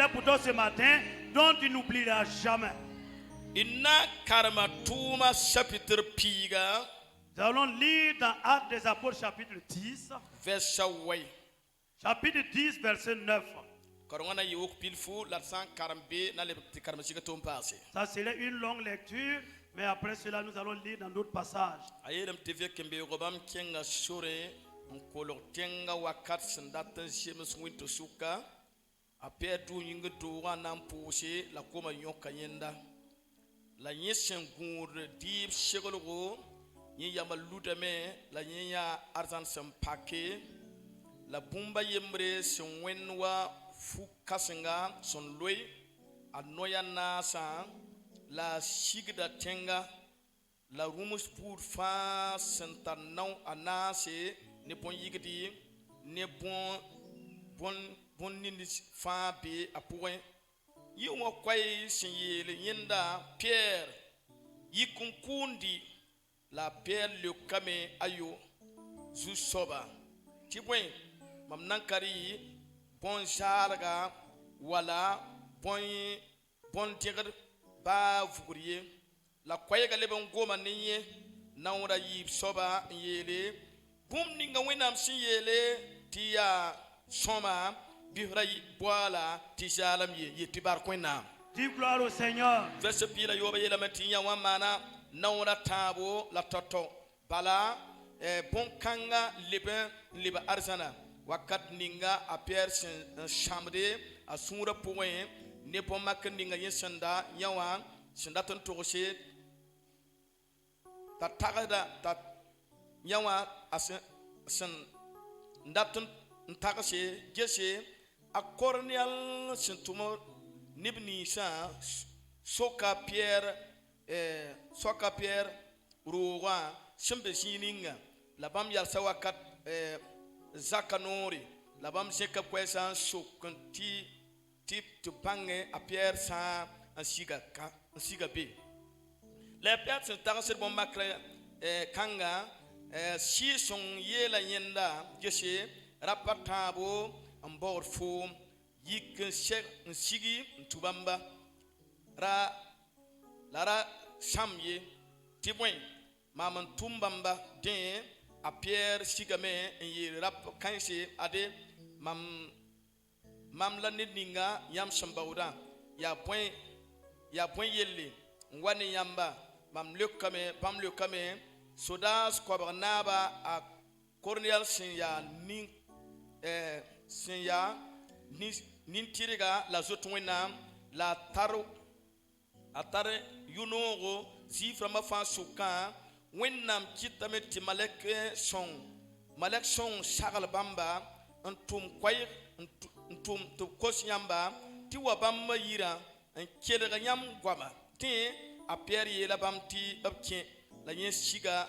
il est pour toi ce matin, dont tu n'oublieras jamais. Inna karma tuma chapitre piga. Nous allons lire dans Actes des Apôtres chapitre 10. Verset way. Chapitre 10, verset 9. Korongana yuk pilfu latsan karambe na lebti karmasiga tom passé. Ça serait une longue lecture, mais après cela, nous allons lire dans d'autres passages. Ayedam tv kembe robam kenga shore nkolo tenga wakat sandata jemes winto suka apetu yinga tuwa nampushe la koma nyoka yenda la nyesen gur dib shegologo ni yamaluda me la nya arzan sampake la bumba yembre son wenwa fukasenga son loy anoya nasa la shigda tenga la rumus pour fa santanau anase ne bon yigdi ne bon nini fa be apoin yi wo kwai sinyele yenda Pierre yikunkundi la Pierre le kame ayo zu soba tibwen mam nankari bon jarga wala bon tigr ba vugrier la kwayega leben goma niye naura yib soba yele bum ninga wenam sin yele tiya soma bihrai boala tisalam ye tibar kwena. Dis gloire au Seigneur. Verse pila yoba yela matinya wa mana naura tabo la toto bala bon kanga leba arzana wakat ninga a Pierre chambre a sura point ne po mak ninga yesanda yawa sanda ton togose ta tagada ta yawa asan ndaton tagase gese a corneal sentumo nibni sa soka Pierre ruwa shimbe shininga labam yal sawakat zakanori labam seka kwesa sokanti tip to pange a Pierre sa ansiga be la Pierre se tagase bon makre kanga si son yela yenda gese rapatabo ambor fo yik shek sigi tubamba lara samye tibwen maman tumbamba den a Pierre sigame yi rap kanse ade mam la nidinga yam sambauda ya point yelle ngwani yamba mam lekame sodas kwabarnaba a Cornel sinya nintiriga la zotwena la taro atare yunogo ziframa fa suka wennam kitame ti malek son shagal bamba antum kway antum to kosyamba ti wabamba yira an kelega nyam gwama ti a Pierre yela bamti abke la yen siga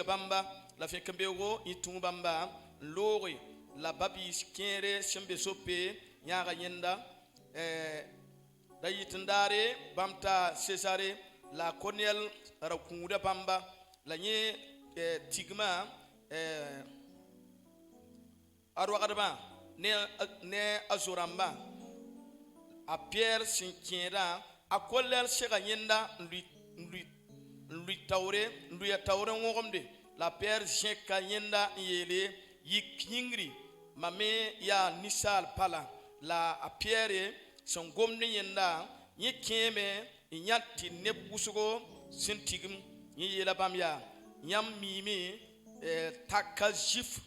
bamba la fekambego itung bamba lori la babi skere sembe sope nyaga yenda da yitindare bamta Cesare la Cornel rakunda bamba la nye tigma arwagadaba ne azuramba a Pierre sinkera a Cornel sega yenda lui taure ngomde la Pierre jeka yenda yele yikingri mame ya nisal pala la a Pierre son gomne yenda yikeme nyatti nebusugo sintigim yela bamya nyam mimi takajif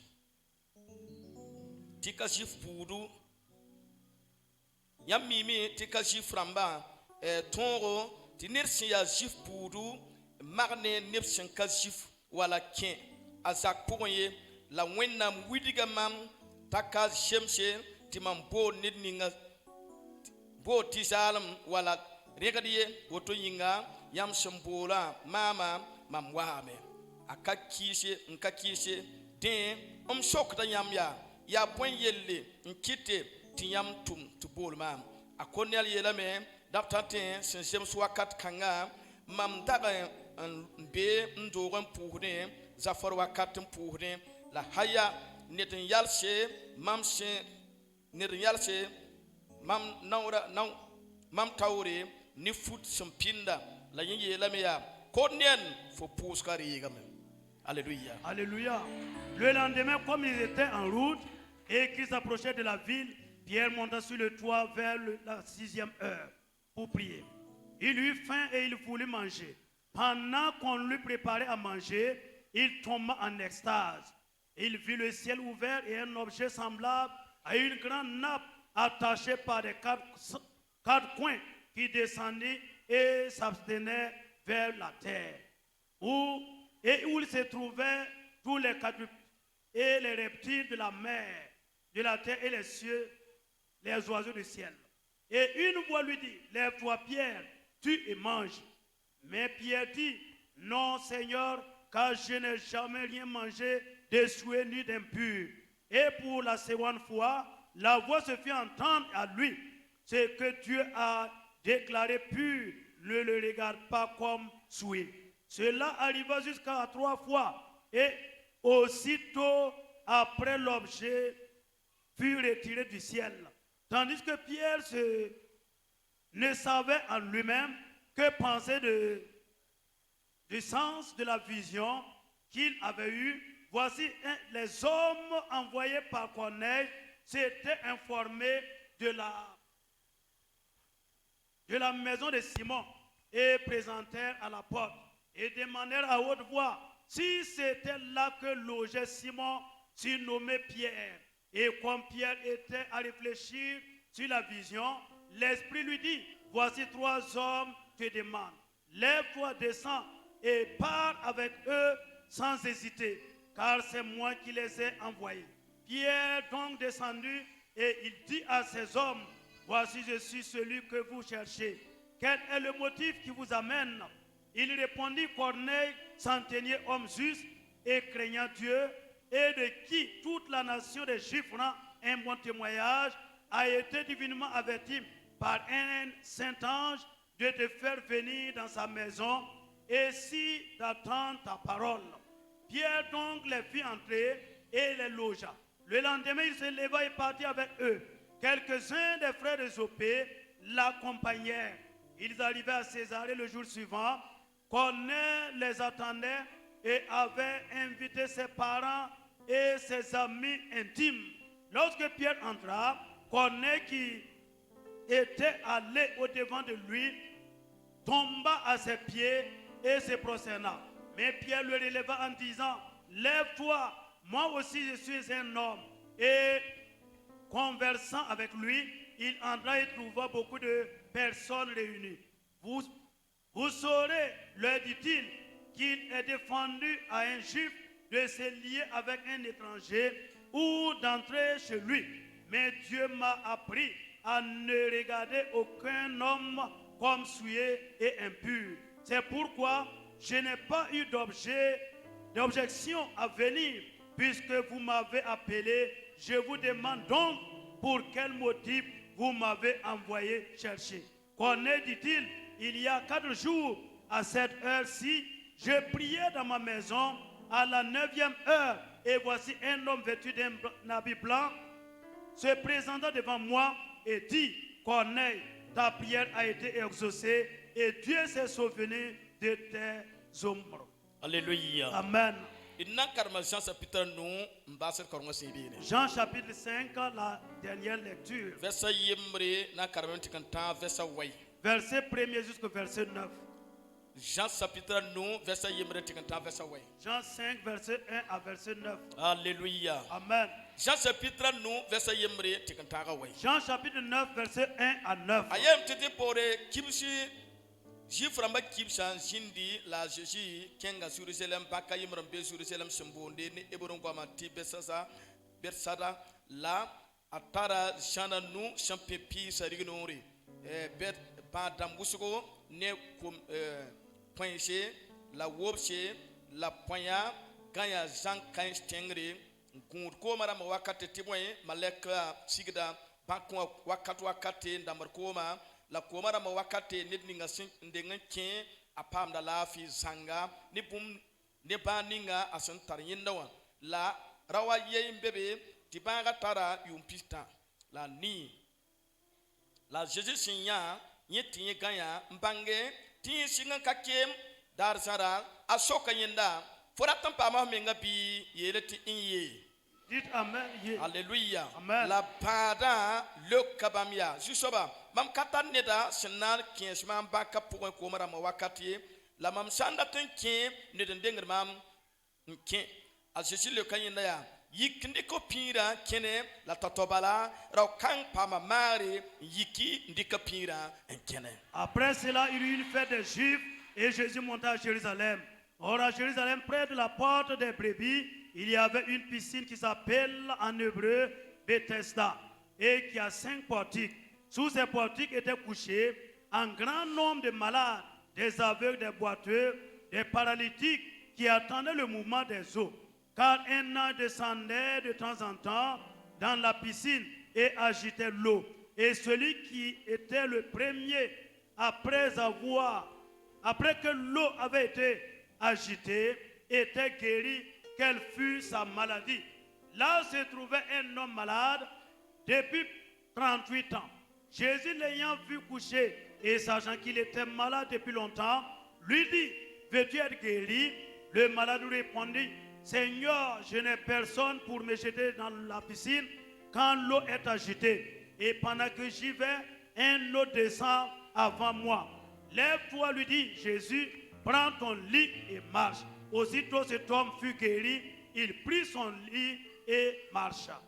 pudu nyam mimi tikajif ramba tongo tinirsi ya jif pudu magne nirsin kajif wala ken azak poye la wennam widiga mam taka shemse timam bo nidninga bo tisalam wala regadiye woto yinga yam shambola mama mam wahame nkakise den sokta yam ya point yelle nkite ti yam tum to bol mam akonel yelame daptatin sensem swakat kanga mam daga be ndogan puhne zafar wakatin puhne la haya netin yalse mamse netin yalse mam taure ni fut sampinda la yingi la meya konien fo pouskari game. Alléluia. Alléluia. Le lendemain, comme ils étaient en route et qu'ils s'approchaient de la ville, Pierre monta sur le toit vers la 6e heure pour prier. Il eut faim et il voulut manger. Pendant qu'on lui préparait à manger, il tomba en extase. Il vit le ciel ouvert et un objet semblable à une grande nappe attachée par des quatre coins qui descendait et s'abstenait vers la terre. Où il se trouvaient tous les quadrupèdes et les reptiles de la mer, de la terre et les cieux, les oiseaux du ciel. Et une voix lui dit, lève-toi Pierre, tue et mange. Mais Pierre dit, non Seigneur, car je n'ai jamais rien mangé de souillé ni d'impur. Et pour la seconde fois, la voix se fit entendre à lui. Ce que Dieu a déclaré pur, ne le regarde pas comme souillé. Cela arriva jusqu'à 3 fois. Et aussitôt après, l'objet fut retiré du ciel. Tandis que Pierre ne savait en lui-même que penser du sens de la vision qu'il avait eue. Voici les hommes envoyés par Corneille s'étaient informés de la maison de Simon et présentèrent à la porte et demandèrent à haute voix si c'était là que logeait Simon, surnommé Pierre. Et comme Pierre était à réfléchir sur la vision, l'Esprit lui dit, voici 3 hommes te demandent. Lève-toi, descends et pars avec eux sans hésiter, car c'est moi qui les ai envoyés. Pierre donc descendu et il dit à ces hommes, voici je suis celui que vous cherchez. Quel est le motif qui vous amène? Il répondit, Corneille, centenier homme juste et craignant Dieu, et de qui toute la nation des Juifs rend un bon témoignage, a été divinement averti par un saint ange de te faire venir dans sa maison et si d'attendre ta parole. Pierre donc les fit entrer et les logea. Le lendemain, il se leva et partit avec eux. Quelques-uns des frères de Jopé l'accompagnèrent. Ils arrivaient à Césarée le jour suivant. Corneille les attendait et avait invité ses parents et ses amis intimes. Lorsque Pierre entra, Corneille qui était allé au-devant de lui tomba à ses pieds et se prosterna. Mais Pierre le releva en disant, lève-toi, moi aussi je suis un homme. Et conversant avec lui, il entra et trouva beaucoup de personnes réunies. Vous saurez, leur dit-il, qu'il est défendu à un juif de se lier avec un étranger ou d'entrer chez lui. Mais Dieu m'a appris à ne regarder aucun homme comme souillé et impur. C'est pourquoi je n'ai pas eu d'objection à venir, puisque vous m'avez appelé. Je vous demande donc pour quel motif vous m'avez envoyé chercher. Corneille, dit-il, il y a 4 jours, à cette heure-ci, je priais dans ma maison à la 9e heure, et voici un homme vêtu d'un habit blanc se présenta devant moi et dit, Corneille, ta prière a été exaucée et Dieu s'est souvenu de tes ombres. Alléluia. Amen. Jean chapitre 5, la dernière lecture. Verset 1er jusqu'au verset 9. Jean chapitre 9, verset 1. Jean 5, verset 1 à verset 9. Alléluia. Amen. Jean chapitre 9, verset 1. Jean chapitre 9, verset 1 à 9. Ayem tete pore kibsi jiframba kibsan jindi la jeji kenga Jerusalem baka yimram be Jerusalem simbonde ni eburon kwama ti bersada la atara shana nu champepi sarignori bet ba dambusugo ne poinche la wobche la ponya ganya Jean kan stengri ngur ko mara ma wakati timoye maleka sigda bakwa wakati ndamar koma la komara ma wakati nidninga ndenga ken apam da lafi zanga ni bum ne baninga asan tarindawa la rawa yey bebe tibanga tara yumpista la ni la Jésus sinya yeti ganya mbange ti singa kakem dar sara asoka yenda fora tampa ma menga bi yeleti inye. Dites amen. Alléluia. Amen. La pada le kabamia. Jusoba. Mam katan neda senar kiesman baka pour un komara ma wakati. La mam sanda tenke ne dendenger mam nke. Al Jésus le kanyenda ya. Yikindi ko pira kene la tatobala ra kan pa ma mari yiki ndika pira enkene. Après cela, il y eut une fête des Juifs et Jésus monta à Jérusalem. Or à Jérusalem, près de la porte des brebis, il y avait une piscine qui s'appelle en hébreu Bethesda et qui a 5 portiques. Sous ces portiques étaient couchés un grand nombre de malades, des aveugles, des boiteux, des paralytiques qui attendaient le mouvement des eaux. Car un ange descendait de temps en temps dans la piscine et agitait l'eau. Et celui qui était le premier, après que l'eau avait été agitée, était guéri, quelle fut sa maladie. Là se trouvait un homme malade depuis 38 ans. Jésus l'ayant vu coucher et sachant qu'il était malade depuis longtemps, lui dit, veux-tu être guéri? Le malade lui répondit, Seigneur, je n'ai personne pour me jeter dans la piscine quand l'eau est agitée. Et pendant que j'y vais, un autre descend avant moi. Lève-toi, lui dit Jésus, prends ton lit et marche. Aussitôt cet homme fut guéri, il prit son lit et marcha.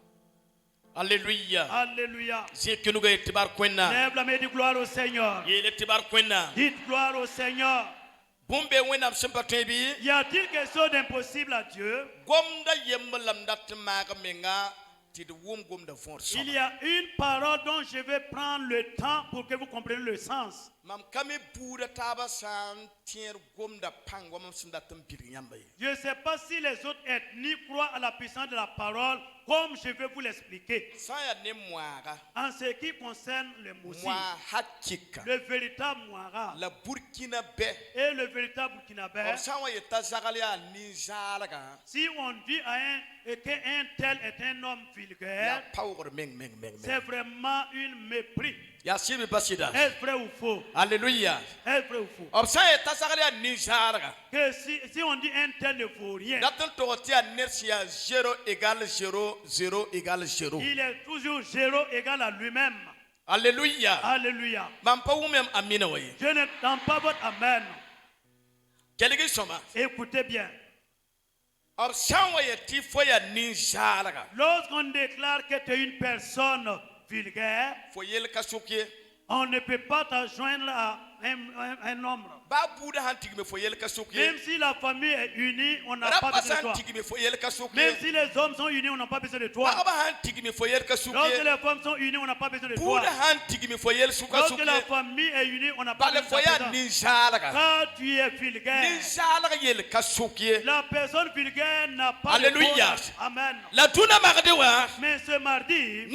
Alléluia. Alléluia. Lève la main de gloire au Seigneur. Dites gloire au Seigneur. Y a-t-il quelque chose d'impossible à Dieu? Il y a une parole dont je vais prendre le temps pour que vous compreniez le sens. Je ne sais pas si les autres ethnies croient à la puissance de la parole comme je vais vous l'expliquer. En ce qui concerne les moussis, le véritable Mouara et le véritable Burkinabé, si on dit qu'un tel est un homme vulgaire, c'est vraiment une mépris. Est-ce vrai ou faux? Alléluia. Est-ce vrai ou faux? Que si on dit un tel ne vaut rien, 0 égale 0, 0 égale 0. il est toujours 0 égal à lui-même. Alléluia. Alléluia. Je n'entends pas votre amen. Écoutez bien. Lorsqu'on déclare que tu es une personne vulgaire, on ne peut pas t'adjoindre à un nombre. Même si la famille est unie, on n'a pas besoin de toi. Même si les hommes sont unis, on n'a pas besoin de toi. Lorsque les femmes sont unies, on n'a pas besoin de toi. Lorsque la famille est unie, on n'a pas besoin de toi. Quand tu es vulgaire, la personne vulgaire n'a pas Alléluia. de toi. Amen. Mais ce mardi,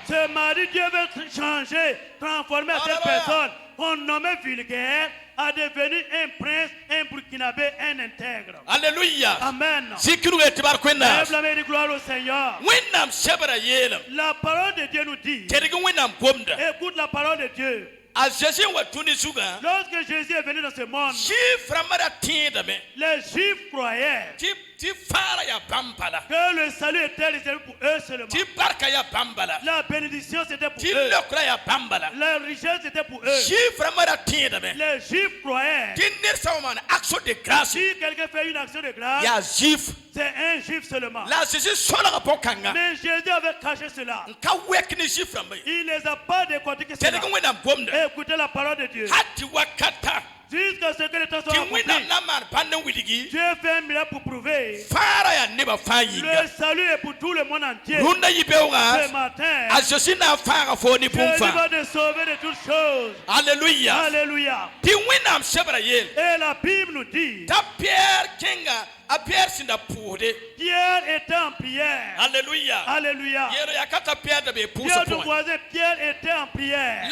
ce mardi, Dieu veut changer, transformer cette personne qu'on nommait vulgaire à devenir un prince, un burkinabé, un intègre. Alléluia. Amen. Lève la main de gloire au Seigneur. La parole de Dieu nous dit, écoute la parole de Dieu. Lorsque Jésus est venu dans ce monde, les Juifs croyaient que le salut était réservé pour eux seulement. La bénédiction c'était pour eux. La richesse c'était pour eux. Les Juifs croyaient si quelqu'un fait une action de grâce, c'est un Juif seulement. Mais Jésus avait caché cela. Il ne les a pas décortiqués cela. Écoutez la parole de Dieu. Jusqu'à ce que le temps soit accompli, Dieu fait un miracle pour prouver. Le salut est pour tout le monde entier. Ce matin, Jésus va te sauver de toutes choses. Alléluia. Alléluia. Et la Bible nous dit, Pierre était en prière. Alléluia. Alléluia. Pierre était en prière.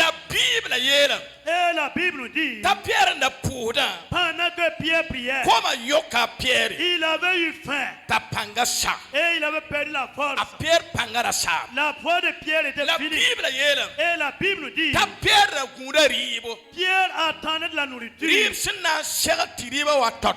Bible yeela Et la Bible nous dit, ta Pierre na puuda pendant que Pierre priait, koma yoka Pierre il avait eu faim ta panga sa et il avait perdu la force. a Pierre pangara sa La foi de Pierre était la finie. Bible yeela Et la Bible nous dit, ta Pierre na gunda ribo Pierre attendait de la nourriture. rib sinna shega tiriba wa to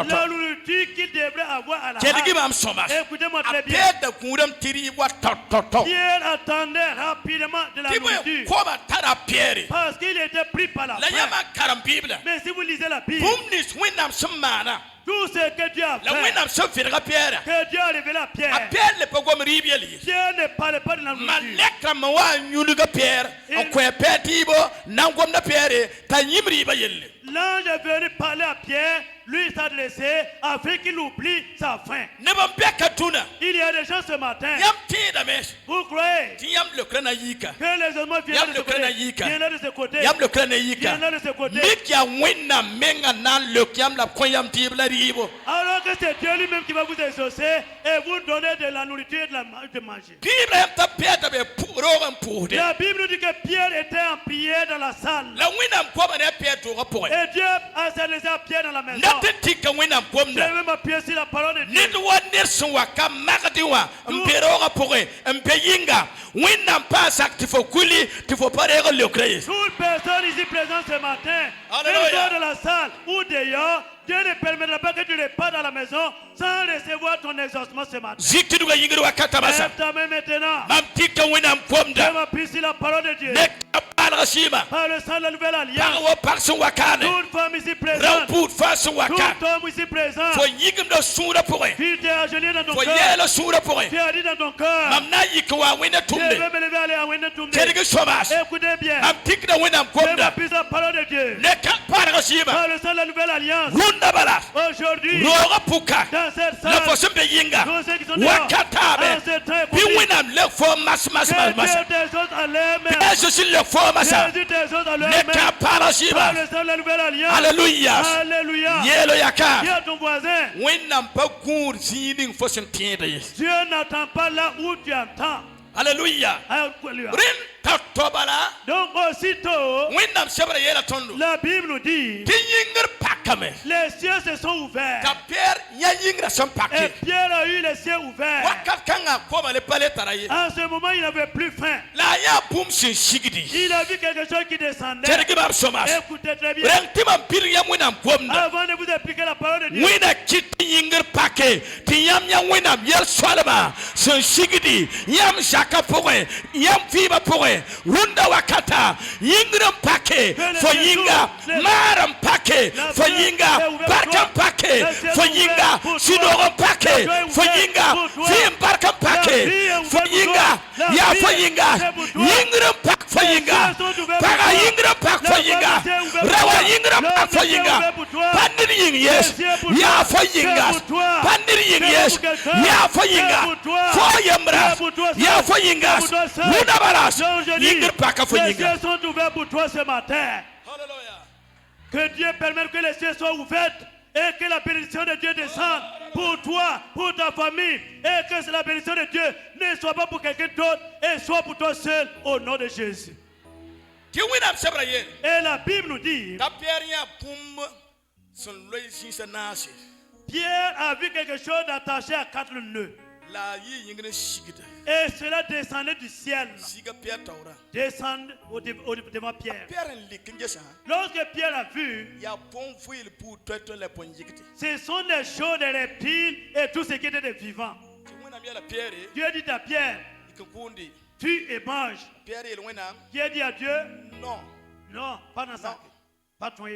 La nourriture qu'il devrait avoir à la kedigi hâte. mam somas Écoutez-moi a très bien. Pierre da gundam tiriba to Pierre attendait rapidement de la tibo nourriture koma tara Pierre parce qu'il était pris par la la faim. yama karam Bible Mais si vous lisez la Bible, bumnis winam sumana tout ce que Dieu a la fait, winam sum firga Pierre que Dieu a révélé à a Pierre, Pierre le pogom ribieli Pierre ne parlait pas de la nourriture. malekra ma wa nyuluga Pierre Il- on kwe petibo nangom na Pierre ta nyimri ba yelle L'ange est venu parler à Pierre, lui s'adresser afin qu'il oublie sa faim. ne bam beka tuna Il y a des gens ce matin, yam tida mes vous croyez ti yam le krana yika que les hommes viennent Yam de ce le krana côté, yika. viennent de ce côté, yam le krana yika viennent de ce côté. mik ya winna menga nan le yam la kon yam tibla ribo Alors que c'est Dieu lui-même qui va vous exaucer et vous donner de la nourriture et de manger. Bible yam ta Pierre ta be rogan puude La Bible dit que Pierre était en prière dans la salle. la winam ko ba ne Pierre to rapoe Et Dieu a s'adressé à Pierre dans la maison. natin tika winam Je komna vais m'appuyer sur la parole de Dieu. nid wa nersun wa ka magdi wa mpero ga poe mpe yinga winam pa sak tifo kuli tifo pare ga le Christ Toute personne ici présente ce matin, Alléluia. qu'elle soit dans la salle ou dehors, Dieu ne permettra pas que tu repars dans la maison sans recevoir ton exaucement ce matin. zikti duga yingir wa katabasa Lève ta main maintenant. mam tika winam Je komda m'appuie sur la parole de Dieu. ne kapal gasima Par le sang de la nouvelle par alliance, wa parsun wa kane toute femme ici présente, ramput fasun wa tout ka homme ici présent, fo yigim do sura poe tu t'es agenouillé dans ton fo cœur, yela sura poe tu as dit dans ton cœur, mam na yik wa wina je tumde vais me lever aller à Wendetumde. kedigi somas Écoutez bien, mam tikda winam je komda m'appuie sur la parole de Dieu. ne kapal gasima Par le sang de la nouvelle alliance, runda bala aujourd'hui, roga puka dans cette la salle, fosim be yinga tous ceux qui sont dehors, wakatabe en ce temps bi accompli, winam le fo mas que Dieu t'exauce à leur main. Yesu si le fo masa Jésus t'exauce à leur ne main. kapal Par gasima le sang de la nouvelle alliance. hallelujah Alléluia. yelo yaka Dis à ton voisin, winam pa gur ziding fosim tiende Dieu n'attend pas là où tu entends. hallelujah Alléluia. rin tatobala Donc aussitôt, winam sebra yela tondo la Bible nous dit, ti yingir pakame les cieux se sont ouverts. ka Pierre ya yingra som Et pakke Pierre a eu les cieux ouverts. wakat kanga koma le pale taraye En ce moment, il n'avait plus faim. la ya bum sin sigidi Il a vu quelque chose qui descendait. tergi bab somas Écoutez très bien. ren timam pir ya winam gomna Avant de vous expliquer la parole de Dieu, wina kiti yingir pakke ti yam ya winam yer swalba sin sigidi yam jaka poe yam fiba poe runda wakata yingram pakke fo yinga maram pakke fo yinga barkam pakke fo yinga sinorom pakke fo yinga fim barkam pakke fo yinga ya fo yinga yingram pak fo yinga paga yingram pak fo yinga rawa yingram pak fo yinga pandir ying yes ya fo yinga pandir ying yes ya fo yinga fo yamra ya fo yinga wuna baras yingir pak fo les yinga cieux sont ouverts pour toi ce matin. hallelujah Que Dieu permette que les cieux soient ouverts et que la bénédiction de Dieu descende pour toi, pour ta famille, et que la bénédiction de Dieu ne soit pas pour quelqu'un d'autre et soit pour toi seul au nom de Jésus. ki winam sebra ye Et la Bible nous dit, ta Pierre ya bum son loy sin nasi Pierre a vu quelque chose attaché à 4 nœuds. la yi yingir sigida Et cela descendait du ciel, siga Pierre tawra descendait devant Pierre. Pierre likin jesa Lorsque Pierre a vu, ya bon fuil pour toi le pon yigiti ce sont des choses, des reptiles et tout ce qui était des vivants. ti winam ya la Pierre Dieu dit à Pierre, ikundi tue et mange. Pierre el winam Dieu dit à Dieu, non non, pas dans ça. Pas toi.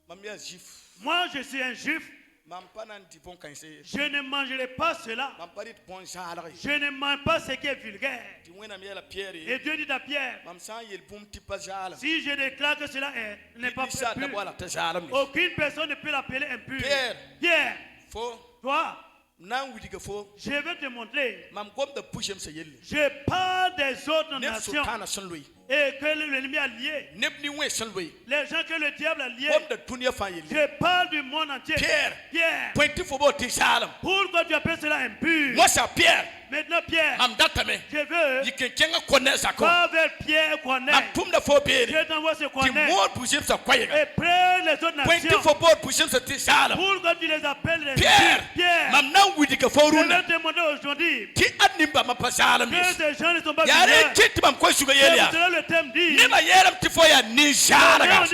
mam ya juif Moi, je suis un juif. mam panan ti bon kanse Je ne mangerai pas cela. mam parit bon jalari Je ne mange pas ce qui est vulgaire. ti winam ya la Pierre Et Dieu dit à Pierre, mam san yel bum ti pas jala si je déclare que cela n'est pas sa da pur, wala ta jalam aucune personne ne peut l'appeler impur. Pierre. Pierre, fo toi, nan widiga fo je vais te montrer. mam gom da pushem se yelle Je parle des autres neb nations sultana son loy et que l'ennemi a lié. neb ni wen son loy Les gens que le diable a liés. gom da dunia fa yelle Je parle du monde entier. Pierre. Pierre, pointi fo bo ti jalam pourquoi tu appelles cela impur? moi ça Pierre Maintenant Pierre, Mamdatame. je veux Yikenkenga kone sako. va vers Pierre Corneille. Mamtum da fobere. Je t'envoie ce Ti Corneille. mor bujim sa kwayega. Et près les autres Pointi nations. fo bor bujim sa tisala. Pour que tu les appelles les Pierre. Pierre. Mam na widi ka Je foruna. vais demander aujourd'hui Ti animba mapasala mis. que ces gens ne sont pas Yare binaires. kiti mam kwa shuga C'est yelia. pour cela le thème dit. Nima yeram ti fo ya nisharaga.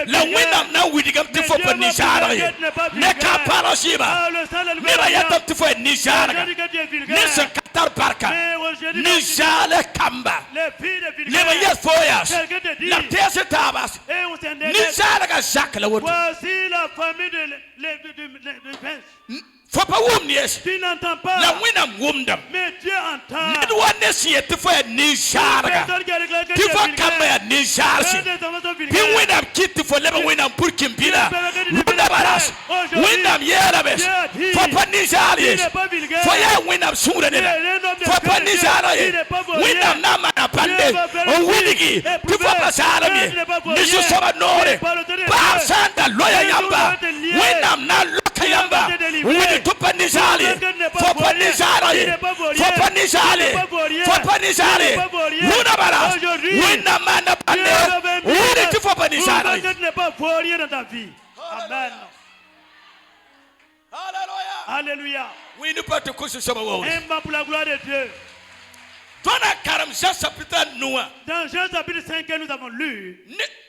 La winam na widi gam ti fo pa nisharaga. Ne ka parashiba. Ah, le sang de Nima yatam ti fo ya nisharaga. Je dis que tu es vulgaire. Nisa katar barka. Mais aujourd'hui, Nishale kamba. les filles de Nima vulgaire. yes foyas. Quelqu'un te dit. La tese tabas. Et on s'en délaisse. Nisharaga Jacques la wotu. Voici la famille de Vince. Fo pa wum nies. Tu n'entends pas. La winam wumdam. Mais Dieu entend. Nidwa nesi ti fo ya nisharaga. Personne qui a déclaré que Ti tu es fo kamba ya vulgaire. nisharsi. Des enfants sont Pi vulgaires. winam kiti fo leba winam purkim bila. Lunda baras. Winam yerabes. Fo pa Tu nisharis. n'es pas vulgaire. Fo ya winam sura Tu es nila. un homme de Fo pa qualité. nisharis. Tu n'es pas volé. Winam na mana pande. O winigi. Ti fo pa salami. Nisu soba nore. Ba santa loya yamba. Winam na loka yamba. Wini tupa nishali. Fo pa nishali. Fo pa nishali. Fo pa nishali. Lunda baras. Winam mana pande. Wini ti fo pa nishali. Tu n'es pas vaurien dans ta vie. Amen. Hallelujah. Alléluia. Wini pa te kusu soba wo. Un pas pour la gloire de Dieu. Tona karam Jean chapitre noa. Dans Jean chapitre 5 que nous avons lu,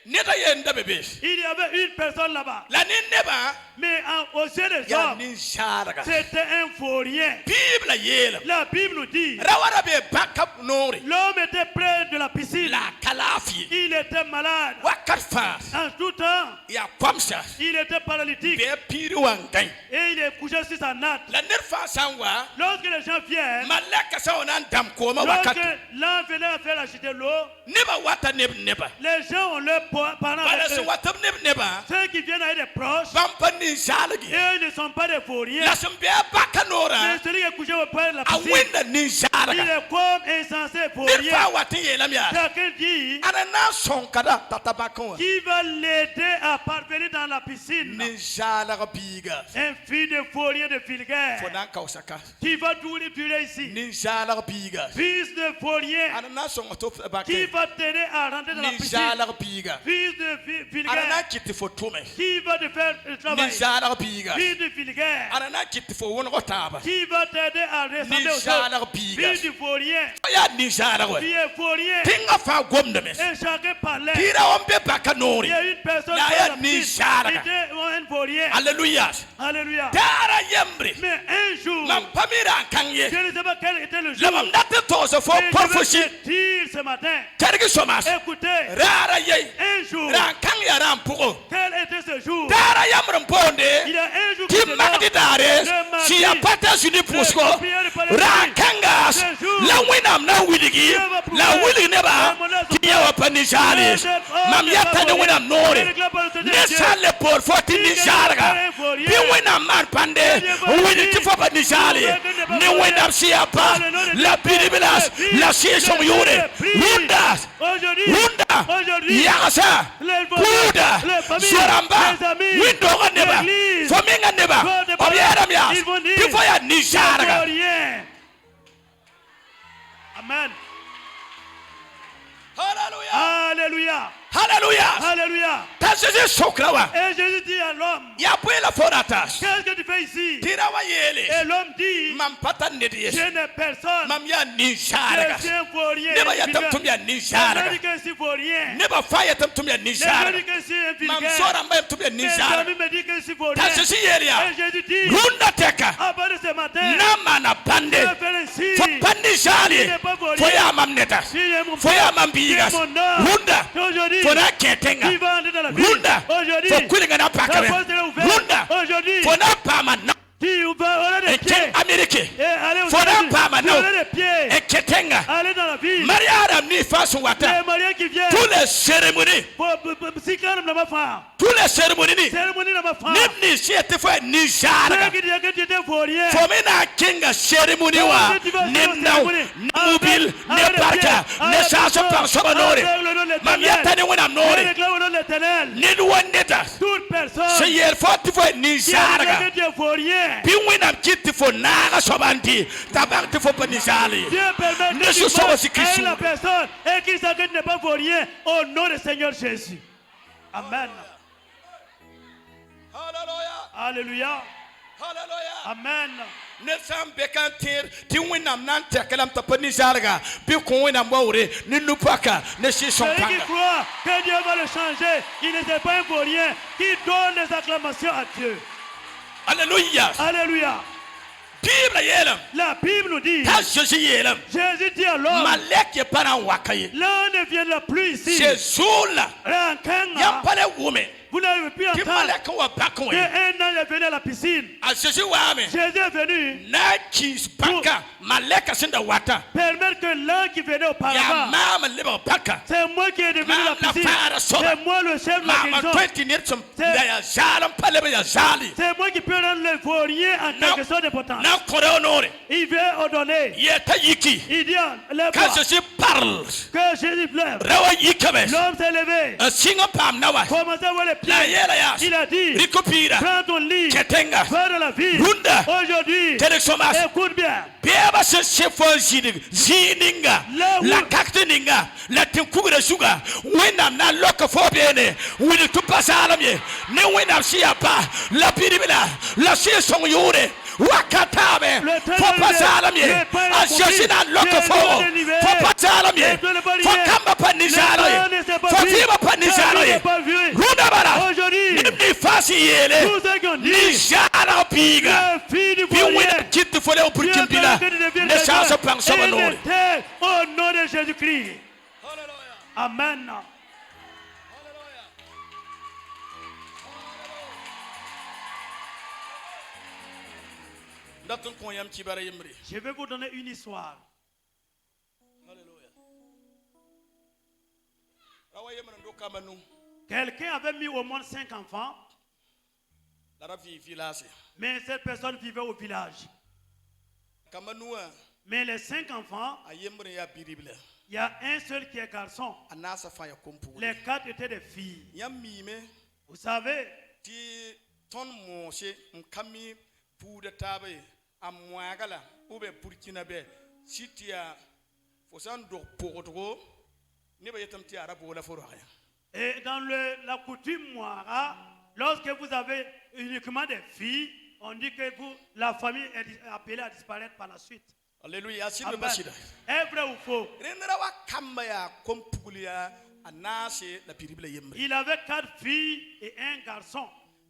Neta yenda bebe. il y avait une personne là-bas. La neba Mais aux yeux des ya hommes, nin sharaga. c'était un vaurien. Bible yela. La Bible nous dit, Rawara be backup nori. l'homme était près de la piscine. La kalafi. Il était malade. Wakat fas. En tout temps, Ya kwamsa. il était paralytique. Be piri wangai. Et il est couché sur sa natte. La nerfa sangwa. Lorsque les gens viennent, Malaka sa onan dam koma wakat. lorsque l'un venait faire acheter l'eau, Neba wata neba. les gens ont leurs parents Wala avec se eux. wata neba. Ceux qui viennent avec des proches, Bampa nin shalagi. eux ne sont pas des vauriens. La sembe bakanora. Mais celui qui est couché auprès de la A piscine, winda nin il sharaga. est comme insensé vaurien. Nerfa wata yela miya. Quelqu'un dit Anana sonkada tatabakon. qui va l'aider à parvenir dans la piscine. Nin shalaga biga. Un fils de vaurien de vulgaire Fonan kausaka. qui va durer ici. Nin shalaga biga. Fils de vaurien Anana songa to qui bake. va t'aider à rentrer dans la Nin piscine. shalaga biga. Fils de Anana vulgaire kiti fo tume. qui va te faire le Nin travail. shalaga biga. Fils de vulgaire Anana kiti fo wono taba. qui va t'aider à ressembler Nin aux autres. shalaga biga. Fils du vaurien Ya nin shalaga qui we. est vaurien. Tinga fa gomna mes. Et chacun parlait. Tira ombe baka Il nori. y a une personne La qui ya a la ni piscine. sharaga. Il était un vaurien. Alléluia. Alléluia. Dara yembre. Mais un jour, Mam pamira kanye. je ne sais pas quel était le La jour. mam date to se fo Et je porfoshi. vais te dire ce matin. Tergi somas. Écoutez, Rara ye. un jour, Ran kang ya ran pugo. quel était ce jour? Dara yamre ponde. Il y a un jour qui Qui se magdi lève. dares. Le mardi. Si ya pata suni pusko. Le prière de Palestine. Rakangas. Ce jour. La winam na widigi. Dieu va prouver. La wili neba. Le monnaie Ki ya wapani shalis. Le homme Mam n'est yata pas de vaurien. winam nori. Je déclare par le Seigneur Ne Dieu. sale por foti ni sharga. Bi winam man pande. Wini tifo pa ni shali. Ni winam si ya pa. La biribilas. La si son yure. Rundas. Aujourd'hui, Runda. aujourd'hui, Yagasa. les voisins, Kuda. les familles, Soramba. les amis, Windoga neba. l'église, Fominga neba. God de Obiera mias. ils vont dire, Tifo ya ni sharga. vaurien. Amen. Hallelujah. Alléluia. Hallelujah. Alléluia. Tasese sokrawa. Et Jésus dit à l'homme, Ya puela foratas. qu'est-ce que tu fais ici? Tirawa yele. Et l'homme dit, Mam pata nedies. je n'ai personne. Mam ya ni Je sharga. suis un vaurien. Neba ya tam tum ya ni Les sharga. gens disent que je suis vaurien. Neba faya tam tum ya ni Les gens sharga. disent que je suis un Mam vulgaire. sora mbaya tum ya ni Mes sharga. amis me disent que je suis vaurien. Tasese yele ya. Et Jésus dit, Runda teka. à part de ce matin, Nama na je pande. vais faire un signe. Fo pandi shali. Il n'est pas vaurien. Foya mam neta. Si j'ai mon Foya père, mam si j'ai bigas. mon âme, Runda. aujourd'hui, Fona ketenga. il va entrer dans la vie. Runda. Aujourd'hui, Fo kulinga na la pakame. porte est ouverte. Runda. Aujourd'hui, Fona pama na. tu vas aller des pieds. Eken Amerike. Et aller au Fona États-Unis. pama Tu na. vas aller des pieds. Eketenga. Aller dans la ville. Mariara Les mariés qui viennent. Tous les cérémonies. Tous les cérémonies. Nimni si ete fo ni jara. Fomena kinga cérémonie wa. Nimna mobil ne parka ne chasse par sobanore. Mamiata ne wona nore. Ni woneta. Toute personne. Se yer fo fo ni jara. Bi wona kiti fo na sobanti. Tabak fo pa ni jali. Dieu permet Ne se soit aussi Christ. la personne et qui s'inquiète n'est pas vaurien au nom du Seigneur Jésus. Amen. Hallelujah. Alléluia. Hallelujah. Amen. Ne sam bekantir ti winam nan tekelam tapani jarga bi ko winam wawre ni nupaka ne si son Celui qui kanga. croit que Dieu va le changer, il n'est pas un vaurien qui donne des acclamations à Dieu. Alléluia. Alléluia. Bible yelam. La Bible nous dit, Ta Jésus yelam. Jésus dit à l'homme, Malek ye para wakaye. l'un ne viendra plus ici. Jésus la. Rankanga, Ya pale wume. vous n'avez plus Ki entendre malek wa bakon. qu'un ange est venu à la piscine. A Jésus wa me. Jésus est venu Na kis banka malek asinda wata. permettre que l'un qui venait Ya auparavant, mama leba baka. c'est moi qui est devenu la piscine. C'est moi le chef de la Mama guérison. 20 years ya jalam pale ya jali. C'est moi qui peux rendre le vaurien en quelque chose d'important. Na kore honore. Il veut ordonner. Yeta yiki. Il dit, Quand lève-toi. Jésus parle, Que Jésus pleure. rawa yikabe. L'homme s'est levé. Singa pam nawa. Commencez à voir les Na pieds. yela ya. Il a dit, Rikopira. prends ton lit. Ketenga. Va dans la ville. Runda. Aujourd'hui, Telexomas. écoute bien. Beba se chefo zininga. Là où- La kakteninga. La tenkugre suga. Wena na loka fobiene. Wili tupasalamye. Ne wena siapa. La piribila. La siya song yure. Wakatabe. Le temps Fopa de- salamye. le pain est Asasina accompli. loka Dieu fo. doit délivrer. Fopa salamye. Dieu doit le balayer. Fokamba Le panizalo. temps ne s'est pas vu. Fofima Le panizalo. temps n'est pas vu. Rudabara. Aujourd'hui, Nimni fasi yele. tous ceux qui ont dit, Nijara piga. le fille du Bi wena vaurien, kitu fole o Dieu purkimpila. permet que tu deviennes Ne quelqu'un. chance pang Et sobanore. il était au nom de Jésus-Christ. Hallelujah. Amen. Hallelujah. Datun ko yam kibara yimri. Je vais vous donner une histoire. Hallelujah. Rawa yemna ndo kamanu. Quelqu'un avait mis au monde 5 enfants, Lara fi filase. mais cette personne vivait au village. Kamanu Mais les 5 enfants, a yemre ya biribla. il y a un seul qui est garçon. Anasa fa ya kompu. Les 4 étaient des filles. Yam mime Vous savez, ti ton mo se nkami puda tabe amwagala ube burkina be sitia fosan do pogotgo ne ba yetam ti arabo la foro ya. et dans la coutume Moara, lorsque vous avez uniquement des filles, on dit que la famille est appelée à disparaître par la suite. Alléluia, sibe Amen. basida. Est vrai ou faux? Renra wa kamba ya kompulia anase la biribla yemre. Il avait 4 filles et un garçon.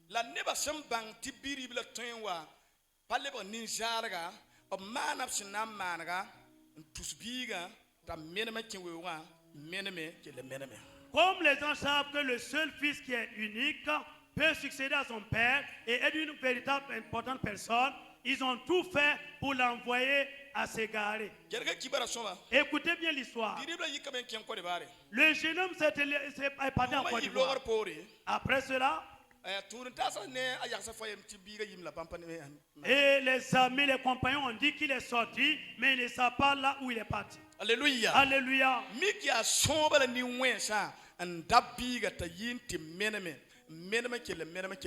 La neba sambang ti biribla toinwa paleba ninjarga o manap sinam managa tusbiga ta meneme kinwewa meneme ke le meneme. Comme les gens savent que le seul fils qui est unique peut succéder à son père et est une véritable importante personne, ils ont tout fait pour l'envoyer à s'égarer. Gerga kibara soma Écoutez bien l'histoire. biribla yikaben ken ko de bare. Le jeune homme s'est épargné en Ma Côte yi d'Ivoire. logor pore Après cela, tourne tasa ne ayaksa fayem ti biga yim la pampane me. et les amis, les compagnons ont dit qu'il est sorti, mais ils ne savent pas là où il est parti. Alléluia. Alléluia. Miki a somba ni wensa and dabiga ta yinti meneme meneme ke le meneme.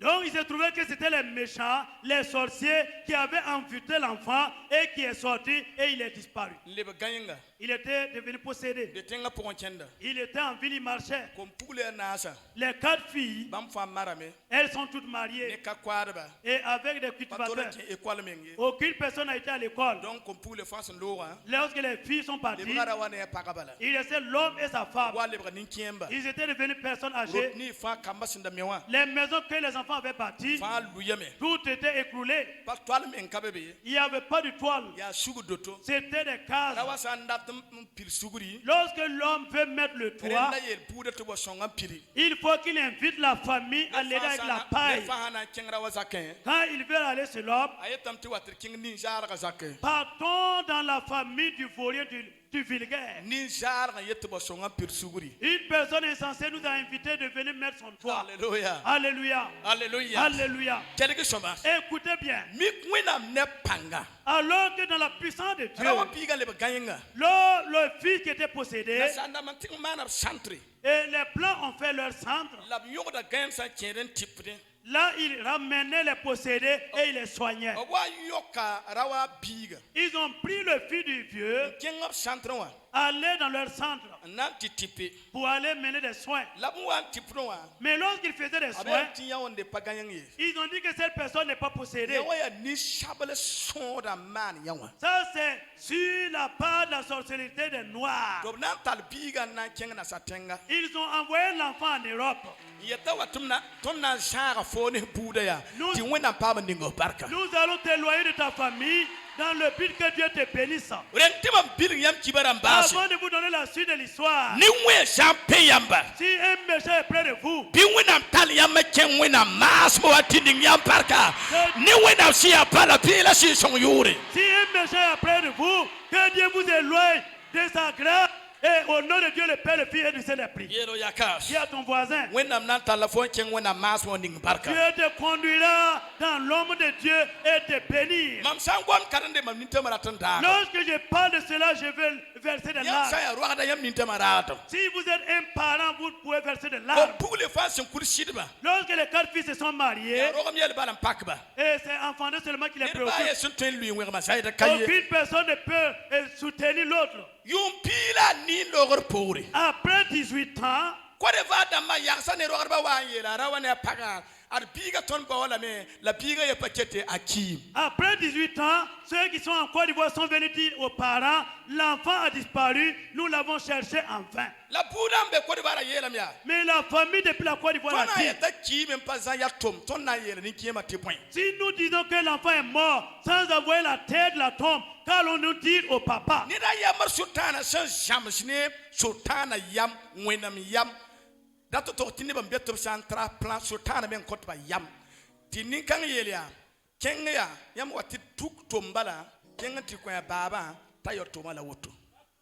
Donc il se trouvait que c'était les méchants, les sorciers qui avaient envoûté l'enfant et qui est sorti et il est disparu. Leba gayenga Il était devenu possédé. de tenga pour kenda Il était en ville, il marchait. kom pule nasa Les 4 filles, bam fa marame elles sont toutes ne mariées ka kwarba et avec des patore cultivateurs. ki école mengi Aucune personne n'a été à l'école. donc kom pule fa son lora Lorsque les filles sont le parties, bagara wane pakabala il restait l'homme et sa femme. wa le bagani kiemba Ils étaient devenus personnes âgées. ni fa kamba sinda mewa Les maisons que les enfants avaient bâties, fa luyame tout était écroulé. pa toile men kabebe Il n'y avait pas de toile. ya sugu doto C'était des cases. rawa san datum pil suguri Lorsque l'homme veut mettre le toit, renda yel pude to bo songa pili il faut qu'il invite la famille à l'aider avec la paille. fa hana kengra wa zakin Quand il veut aller chez l'homme, ayetam ti watir king ni jara ka zakin partons dans la famille du vaurien du vulgaire. Une personne est censée nous a invités de venir mettre son toit. Alléluia. Alléluia. Alléluia. Alléluia. Écoutez bien. Alors que dans la puissance de Dieu, le fils qui était possédé, et les plans ont fait leur centre. Là, ils ramenaient les possédés et ils les soignaient. Ils ont pris le fils du vieux, aller dans leur centre pour aller mener des soins. Mais lorsqu'ils faisaient des soins, ils ont dit que cette personne n'est pas possédée. Ça, c'est sur la part de la sorcellerie des Noirs. Ils ont envoyé l'enfant en Europe. Nous allons t'éloigner de ta famille dans le but que Dieu te bénisse. Avant de vous donner la suite de l'histoire, si un méchant est près de vous, si un méchant est près de vous, que Dieu vous éloigne de sa grâce. Et au nom de Dieu, le Père, le Fils et du Saint-Esprit. Dis à ton voisin, Dieu te conduira dans l'homme de Dieu et te bénir. Lorsque je parle de cela, je vais verser des larmes. Si vous êtes un parent, vous pouvez verser des larmes. Lorsque les 4 fils se sont mariés, et c'est enfanté seulement qui les préoccupe, aucune personne ne peut soutenir l'autre. Après 18 ans, après 18 ans, ceux qui sont en Côte d'Ivoire sont venus dire aux parents, l'enfant a disparu, nous l'avons cherché en vain. Mais la famille depuis la Côte d'Ivoire a dit, si nous disons que l'enfant est mort sans avoir la tête de la tombe, qu'allons nous dire au papa?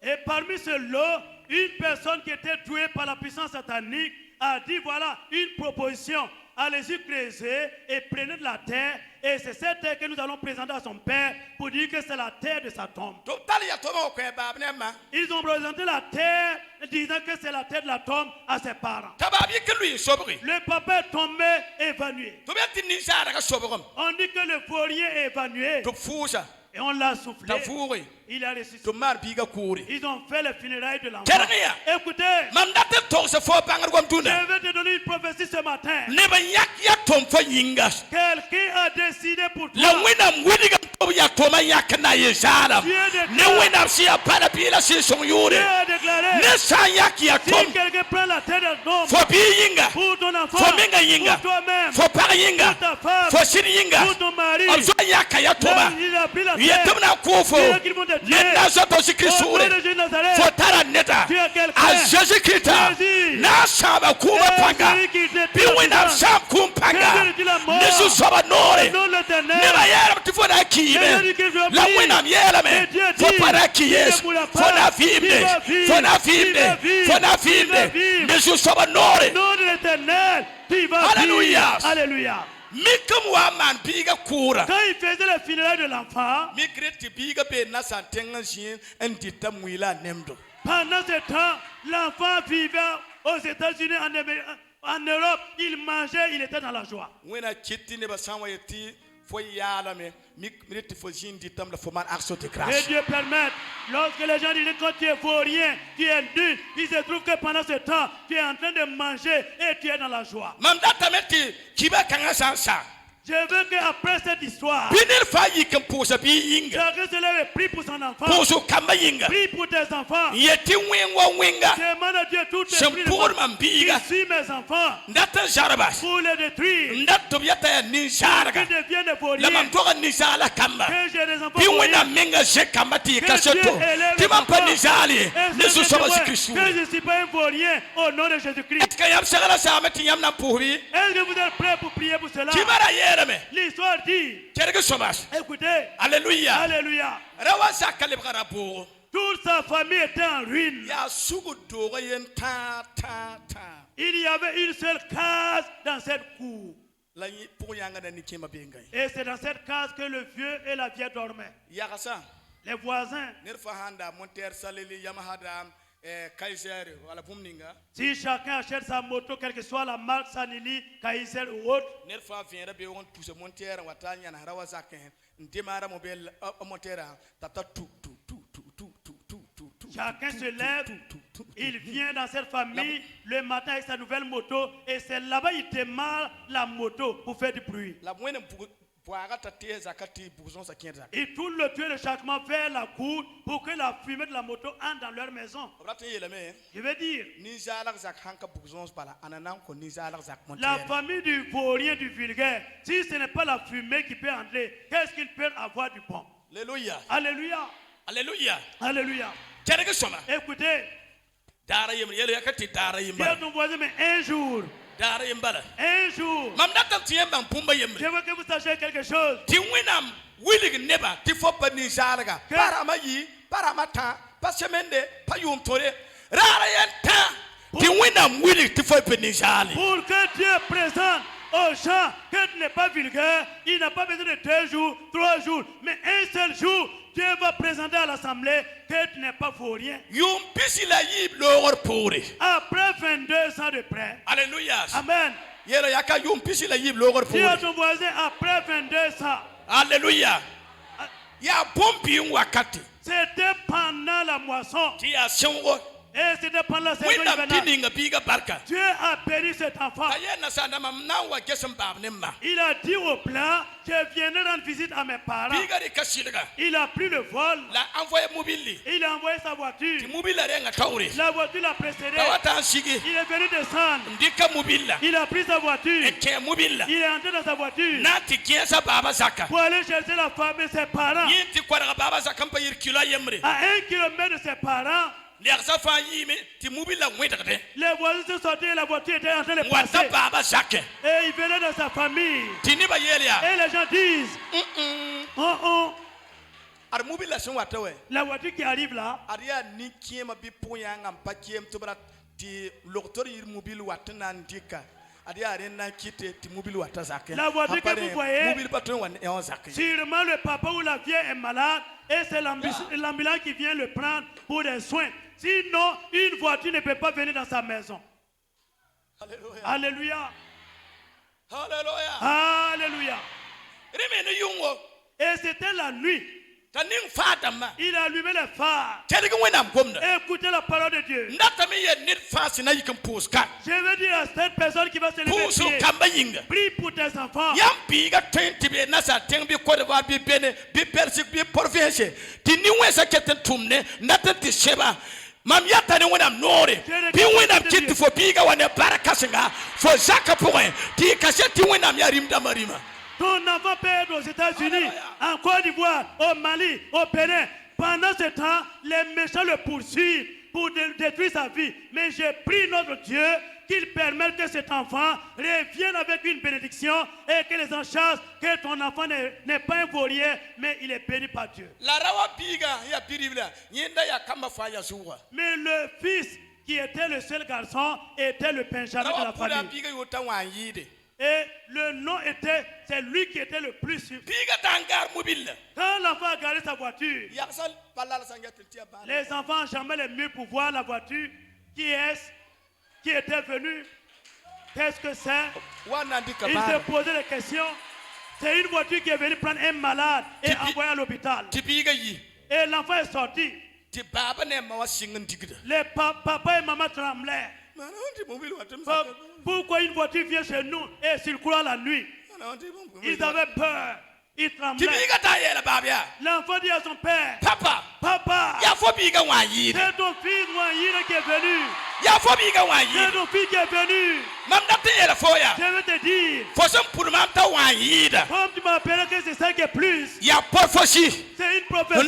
Et parmi ce lot, une personne qui était douée par la puissance satanique a dit, voilà une proposition, allez-y creuser et prenez de la terre, et c'est cette terre que nous allons présenter à son père pour dire que c'est la terre de sa tombe. Ils ont présenté la terre disant que c'est la terre de la tombe à ses parents. Le papa est tombé évanoui. On dit que le fourrier est évanoui. Et on l'a soufflé. Il a ressuscité. Ils ont fait les funérailles de l'enfant. Écoutez, je vais te donner une prophétie ce matin. Quelqu'un a décidé pour toi. Dieu a déclaré, si quelqu'un prend la tête d'un homme pour ton enfant, pour toi-même, pour ta femme, pour ton mari, il a pris la tête. Il a dit au nom de Jésus Nazareth, tu as quelqu'un, Alléluia. Alléluia. Quand il faisait le funérailles de l'enfant, pendant ce temps, l'enfant vivait aux États-Unis, en Europe, il mangeait, il était dans la joie. Et Dieu permette, lorsque les gens disent quand tu es vaurien, tu es nul, il se trouve que pendant ce temps, tu es en train de manger et tu es dans la joie. Je veux qu'après cette histoire, chacun se lève et prie pour son enfant. Prie pour tes enfants. Demande à Dieu tout esprit qui suit mes enfants pour les détruire. Qu'ils deviennent des vauriens. Que j'ai des enfants vauriens. Que Dieu élève les enfants. Que je ne suis pas un vaurien au nom de Jésus-Christ. Est-ce que vous êtes prêts pour prier pour cela? L'histoire dit, écoutez, Alléluia. Alléluia. Toute sa famille était en ruine. ya sugu dogo yen ta Il y avait une seule case dans cette cour. la pour yanga na ni kema bengai Et c'est dans cette case que le vieux et la vieille dormaient. ya kasa Les voisins, nerfa handa monter salili yamaha da kaiser wala pumninga si chacun achète sa moto, quelle que soit la marque, Sanili, Kaiser ou autre, nerfa viendra be on tous monter watanya na rawa zaken ndemara mobile monter tata tu chacun se lève, il vient dans cette famille le matin avec sa nouvelle moto et c'est là-bas il démarre la moto pour faire du bruit. la moine poaga tatie zakati bouzon sa kienza Ils tournent le tuyau de chacun vers la cour pour que la fumée de la moto entre dans leur maison. Je veux dire, la famille du vaurien, du vulgaire, si ce n'est pas la fumée qui peut entrer, qu'est-ce qu'il peut avoir du bon? Alléluia. Alléluia. Alléluia. Alléluia. Écoutez, dis à ton voisin, mais un jour, je veux que vous sachiez quelque chose. Pour que Dieu présente aux gens que tu n'es pas vulgaire, il n'a pas besoin de 2 jours, 3 jours, mais un seul jour, Dieu va présenter à l'assemblée que tu n'es pas vaurien. Après 22 ans de prêt. Alléluia. Amen. Dis à ton voisin, après 22 ans. Alléluia. C'était pendant la moisson. Et c'était pendant la saison hivernale. Dieu a béni cet enfant. Il a dit au plan, je viendrai rendre visite à mes parents. Il a pris le vol. Il a envoyé sa voiture. La voiture l'a précédé. Il est venu descendre. Il a pris sa voiture. Il est entré dans sa voiture pour aller chercher la femme de ses parents. À 1 kilomètre de ses parents, les voisins sont sortis et la voiture était en train de passer. Et il venait de sa famille. Et les gens disent, oh. La voiture qui arrive là, la voiture que vous voyez, sûrement le papa ou la vieille est malade et c'est l'ambulance qui vient le prendre pour des soins. Sinon, une voiture ne peut pas venir dans sa maison. Alléluia. Alléluia. Alléluia. Et c'était la nuit. Il a allumé les phares. Écoutez la parole de Dieu. Je veux dire à cette personne qui va se lever, prie pour tes enfants. Mam yata ne wonam nore bi wonam kitti fo biga wane baraka singa fo zaka point ti kaseti wonam yarim damarima. Ton enfant peut être aux États-Unis, en Côte d'Ivoire, au Mali, au Bénin. Pendant ce temps, les méchants le poursuivent pour détruire sa vie. Mais j'ai prié notre Dieu qu'il permette que cet enfant revienne avec une bénédiction et que les gens sachent que ton enfant n'est pas un vaurien, mais il est béni par Dieu. Mais le fils qui était le seul garçon était le Benjamin de la famille. Et le nom était, c'est lui qui était le plus sûr. Quand l'enfant a garé sa voiture, les enfants jamais les mieux pour voir la voiture. Qui est-ce qui était venu? Qu'est-ce que c'est? Il s'est posé des questions. C'est une voiture qui est venue prendre un malade et envoyer à l'hôpital. Et l'enfant est sorti. Les papa et maman tremblaient. Pourquoi une voiture vient chez nous et circule la nuit? Ils avaient peur. Ils tremblaient. L'enfant dit à son père, Papa, c'est ton fils Wanyira qui est venu. C'est ton fils qui est venu. Je veux te dire, comme tu m'appelles que c'est ça qui est plus. C'est une prophétie. Je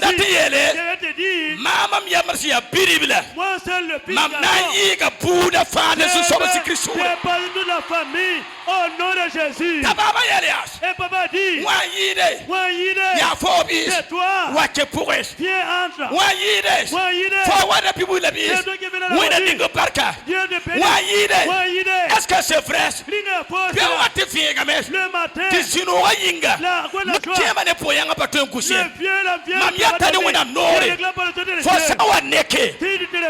veux te dit, mama myamarsi ya biribla moi seul le fils mam na yiga buda fane su soba si Kristo j'ai pas toute la famille au nom de Jésus. tababa yalias Et papa dit, wa yide moi Yide, ya fobi c'est toi, wa ke pourres viens entre. wa yide Moi Yide, fo wa da bibu la bis c'est toi qui viens la wina vie. dingo barka Dieu te bénisse. wa yide Moi Yide, est-ce que c'est vrai Linga Fosse, bien wa te fiega mes le matin, ti sino wa yinga la joie, kema ne poyanga baton kusie le vieux, la vieille, mam ya tani wina nore fo sa wa neke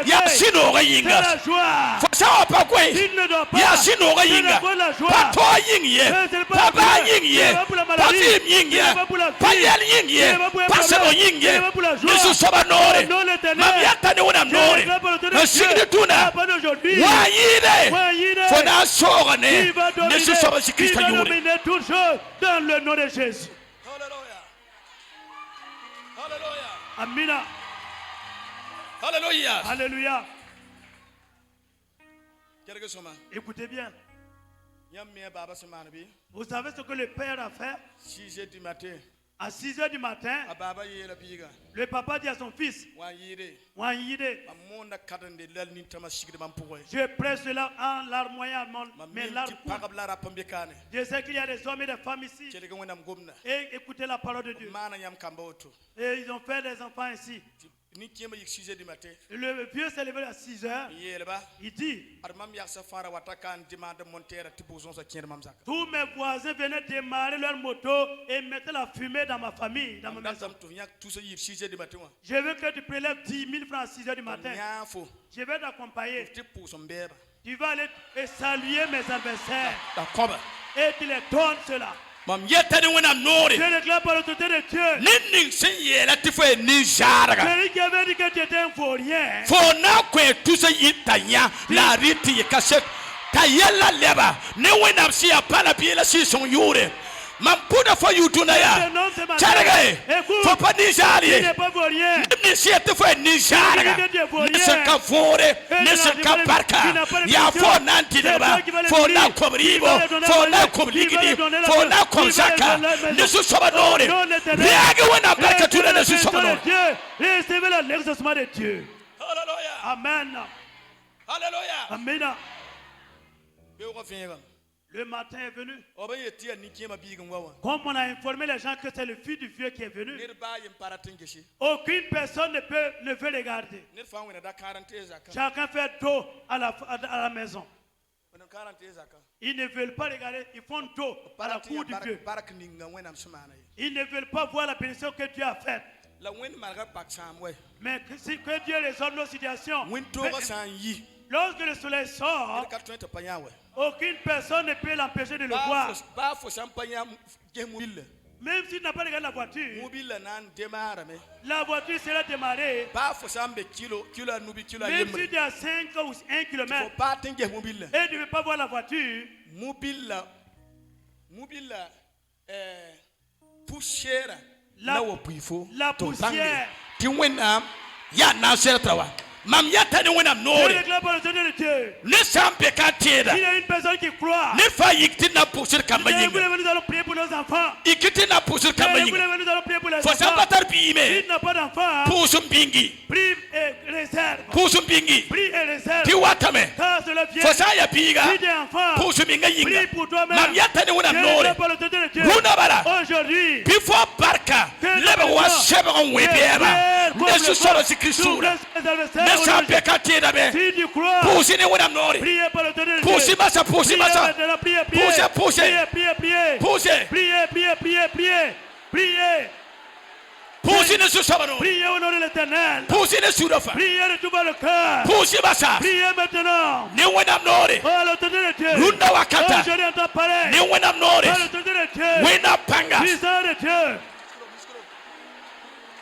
ya sino wa c'est yinga la joie. fo sa wa pa kwai Il ne doit pas. ya sino wa Ce n'est yinga pas la joie. pa to yingye C'est pas pa la ba joie. yingye C'est pas pour la pa maladie. film yingye C'est pas pour la pa vie. yel yingye C'est pas pour un pa problème. sano yingye C'est pas pour la joie. nisu soba nore Au nom de l'Éternel. mam ya tani wina Je nore déclare par l'autorité na de Dieu, signi tuna à partir d'aujourd'hui, wa yide Moi Yide, fo na soga ne il va dominer, nisu soba si il Kristo va yuri dominer toutes choses dans le nom de Jésus. Hallelujah. Hallelujah. Amina. Hallelujah. Alléluia. Quelque chose. Écoutez bien. Yammé baba semana bi. Vous savez ce que le père a fait 6h du matin. à 6 heures du matin? Ababa yela biga. Le papa dit à son fils, Wa yire. Wanyide, Amona kadande lal ni tama sigde mam pourwe. je presse cela en larmoyant mes larmes. Pagabla rapambe kane. Je sais qu'il y a des hommes et des femmes ici. Chelege wonam gomna. Et écoutez la parole de Dieu. Mana yam kamboto. Et ils ont fait des enfants ici. Ni kiema yik 6h du matin. Le vieux s'est levé à 6 heures. Yelba. Il dit, Armam yak safara watakan demande monter tibozon sa kien mamzak. tous mes voisins venaient démarrer leur moto et mettaient la fumée dans ma famille, dans ma maison. Ndam to yak tout ça yip 6h du matin. Je veux que tu prélèves 10 000 francs à 6 heures du matin. Nyafo. Je vais t'accompagner. Tipozon beba. Tu vas aller et saluer mes adversaires. Da koba. Et tu les donnes cela. mam ya tani wina nore Je déclare par l'autorité de Dieu. ninning sin yela ti fo ni jaraga Celui qui avait dit que tu étais un vaurien. fo na kwe tusa yitanya la riti yekase ta yela leba ne wina si apala biela si son yure mam puda fo yutuna ya jaraga fo pa ni Tu jari n'es pas vaurien. ni si ti fo ni jaraga ni se ka fore ni se ka barka ya fo nanti leba fo na kobribo fo na kobligidi fo na komsaka ni su soba nore riage wina barka tuna ni su soba nore Dieu. Recevez l'exaucement de Dieu. Hallelujah. Amen. Hallelujah. Amen. Be ko finga. Le matin est venu. Oba yetia ni kiema biga ngwawa. Comme on a informé les gens que c'est le fils du vieux qui est venu, Nirba yim paratingeshi. aucune personne ne veut les garder. Nirfa wena da 40 zaka. Chacun fait dos à la maison. Wena 40 zaka. Ils ne veulent pas regarder, ils font dos à la cour du Dieu. Barak ninga wena msumana. Ils ne veulent pas voir la bénédiction que Dieu a faite. La wen marga pak samwe. Mais que Dieu résolve nos situations. Wen to Mais san yi. lorsque le soleil sort, 80 panyawe. aucune personne ne peut l'empêcher de le voir. Ba fo sampanya gemubile. Même s'il n'a pas regardé la voiture, Mobile nan demara me. la voiture sera démarrée. Ba fo sambe kilo nubi kilo Même yemre. si tu as 5 ou 1 Fo kilomètre pa tinge mobile. et tu ne veux pas voir la voiture, Mobile poussière. La- Na wo puifo. la poussière. ti wina ya na sertrawa mam ya tani wina je nore déclare par le Seigneur de Dieu. ne sampe ka tida Il y a une personne qui croit. ne fa yikti na pusir kamba Vous yinga nous allons prier pour nos enfants. ikiti na pusir kamba Vous yinga nous allons prier pour les fo enfants. sabatar bime S'il n'a pas d'enfant, pusum bingi prie et réserve. pusum bingi Prie et réserve. ti watame Car cela vient. fo sa ya biga Si tu es enfant, pusum binga prie yinga pour toi-même. mam ya tani wina Je nore déclare par le Seigneur de Dieu. runa bara Aujourd'hui, before barka lebe wa shebe on we beba ne su soro si kristura ne sampe ka tida be si tu crois, pusi ni wina nore priez par le Seigneur de Dieu. pusi masa Priez maintenant, priez, priez. Poussez, poussez. Priez, priez, priez. Poussez. Priez, priez, priez, priez. Priez. pusi ni su soba nore Priez au nom de l'Éternel. pusi ni su dofa Priez de tout le cœur. pusi masa Priez maintenant. ni wina nore Par le Seigneur de Dieu. runda wakata Aujourd'hui, entends parler. ni wina nore Par le Seigneur de Dieu. wina panga Puissant de Dieu.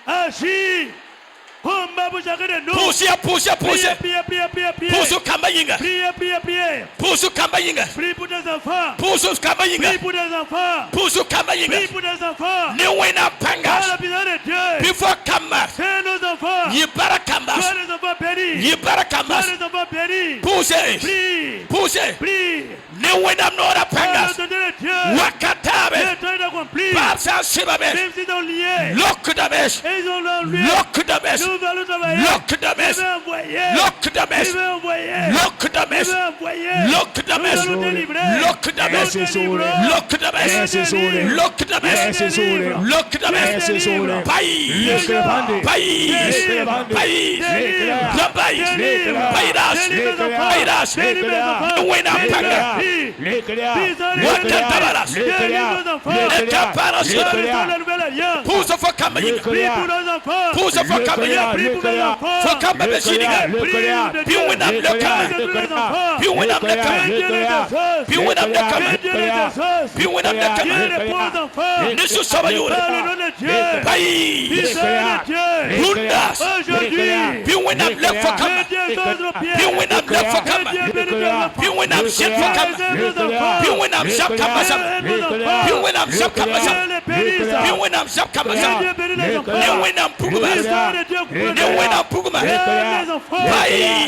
Agis. Combat pour chacun de nous. pusi Priez, pusi priez, priez, priez, priez. pusu kamba yinga Priez, priez, priez. pusu kamba yinga Prie pour tes enfants. pusu kamba Prie yinga pour tes enfants. pusu kamba yinga Prie pour tes enfants. ni wina Par la panga puissance de Dieu. before kamba C'est nos enfants. ni barakamba Sois les enfants bénis. ni barakamba Sois les enfants bénis. pusi Prie. pusi Prie. ni wina nora Par le panga Seigneur de Dieu. wakatabe Le temps est accompli. pris. Même s'ils ont lié. Lock the mess. Et ils ont lié. Lock the mess. Nous allons travailler. Lock the mess. Je vais envoyer. Lock the mess. Je vais envoyer. Lock the mess. Je vais envoyer. Lock the mess. Nous allons délivrer. Lock the mess. Nous délivrons. Lock the mess. Lock the mess. Lock the mess. País. Pousse for Cameroun. Pousse for Cameroun. For Cameroun. Puis win up le Cameroun. Puis win up le Cameroun. Puis win up le Cameroun. Puis win up le Cameroun. Ne se sauve pas. Pays. Rundas. Puis win up le for Cameroun. Puis win up le for Cameroun. Puis win up shit for Cameroun. Puis win up shop Cameroun. Puis win up shop Cameroun. Puis win up shop Cameroun. Ne win up Puguma. Ne win up Puguma. Pays.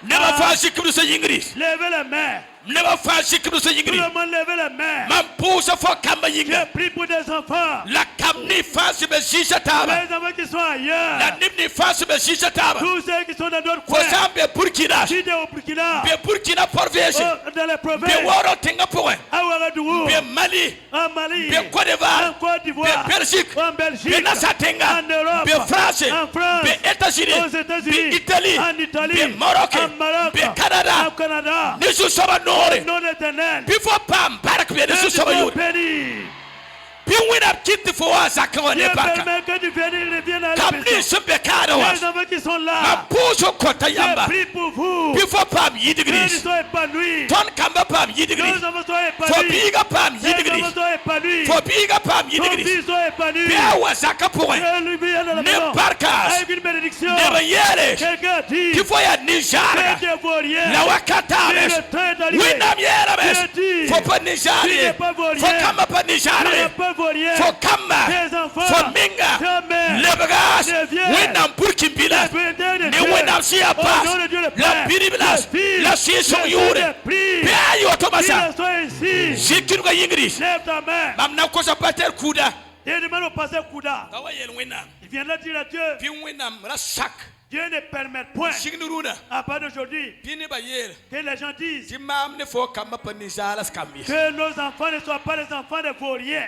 Never fancy to say English. Levez les mains. Never fancy to say Tout English. le monde levez les mains. Man pousse for Kamba J'ai Yinga. pris pour des enfants. La Kamni fancy be Shisha Taba. Les enfants qui sont ailleurs. La Nimni fancy be Shisha Taba. Tous ceux qui sont dans d'autres For coins. some be Burkina. Qui est au Burkina. Be Burkina province. Dans les Be provinces. Waro Tingapoe. À Ouagadougou. Be Mali. En Mali. Be Côte d'Ivoire. En Côte d'Ivoire. Be Belgique. En Belgique. Be Nasatenga. En Europe. Be France. En France. Be États-Unis. Aux États-Unis. Be Italie. En Italie. Be Maroc. En Maroc. Be Canada. Au Canada. Nisu Saba Nore. Non éternel. Before Pam Barak be Nisu Saba Yuri. Béni. Bi win up kit for us akawa ne Dieu barka. permet que tu viennes à la Kamni maison. sumbe kada was. Les enfants qui sont Ma là. puso kota J'ai yamba. pris pour vous. Before Pam Que ils yidigris. soient épanouis. Ton kamba Pam Que yidigris. les enfants soient For épanouis. biga Pam Les yidigris. enfants soient épanouis. For biga Pam Ton yidigris. fils soit épanoui. Bia wasaka point. Que lui vienne à la Ne maison. barkas. Avec une bénédiction. Never yele. Quelqu'un dit. Kifo ya nijara. Que Dieu vaut rien. La wakata Et mes. le temps est arrivé. Winam yera mes. Dieu dit. For pa Tu nijara. n'es pas vaut For rien. kama pa Tu nijara. n'es pas vaut rien. For kama. Tes enfants. For minga. Ta mère. Lebagas. Ne viens. Winam burkimbila. Ne winam siya pas. La biriblas. La siya son yure. Bia yo tomasa. Sikirga yingris. Lève ta main. Mamna kosa pater kuda. Et demande au pasteur Kouda. Tawayel winam. Il viendra dire à Dieu. Pi winam rasak. Dieu ne permet point. Signuruna. À part d'aujourd'hui. Pini bayel. Que les gens disent. Timam ne fo kama pa nijara skambi. Que nos enfants ne soient pas les enfants de vauriens.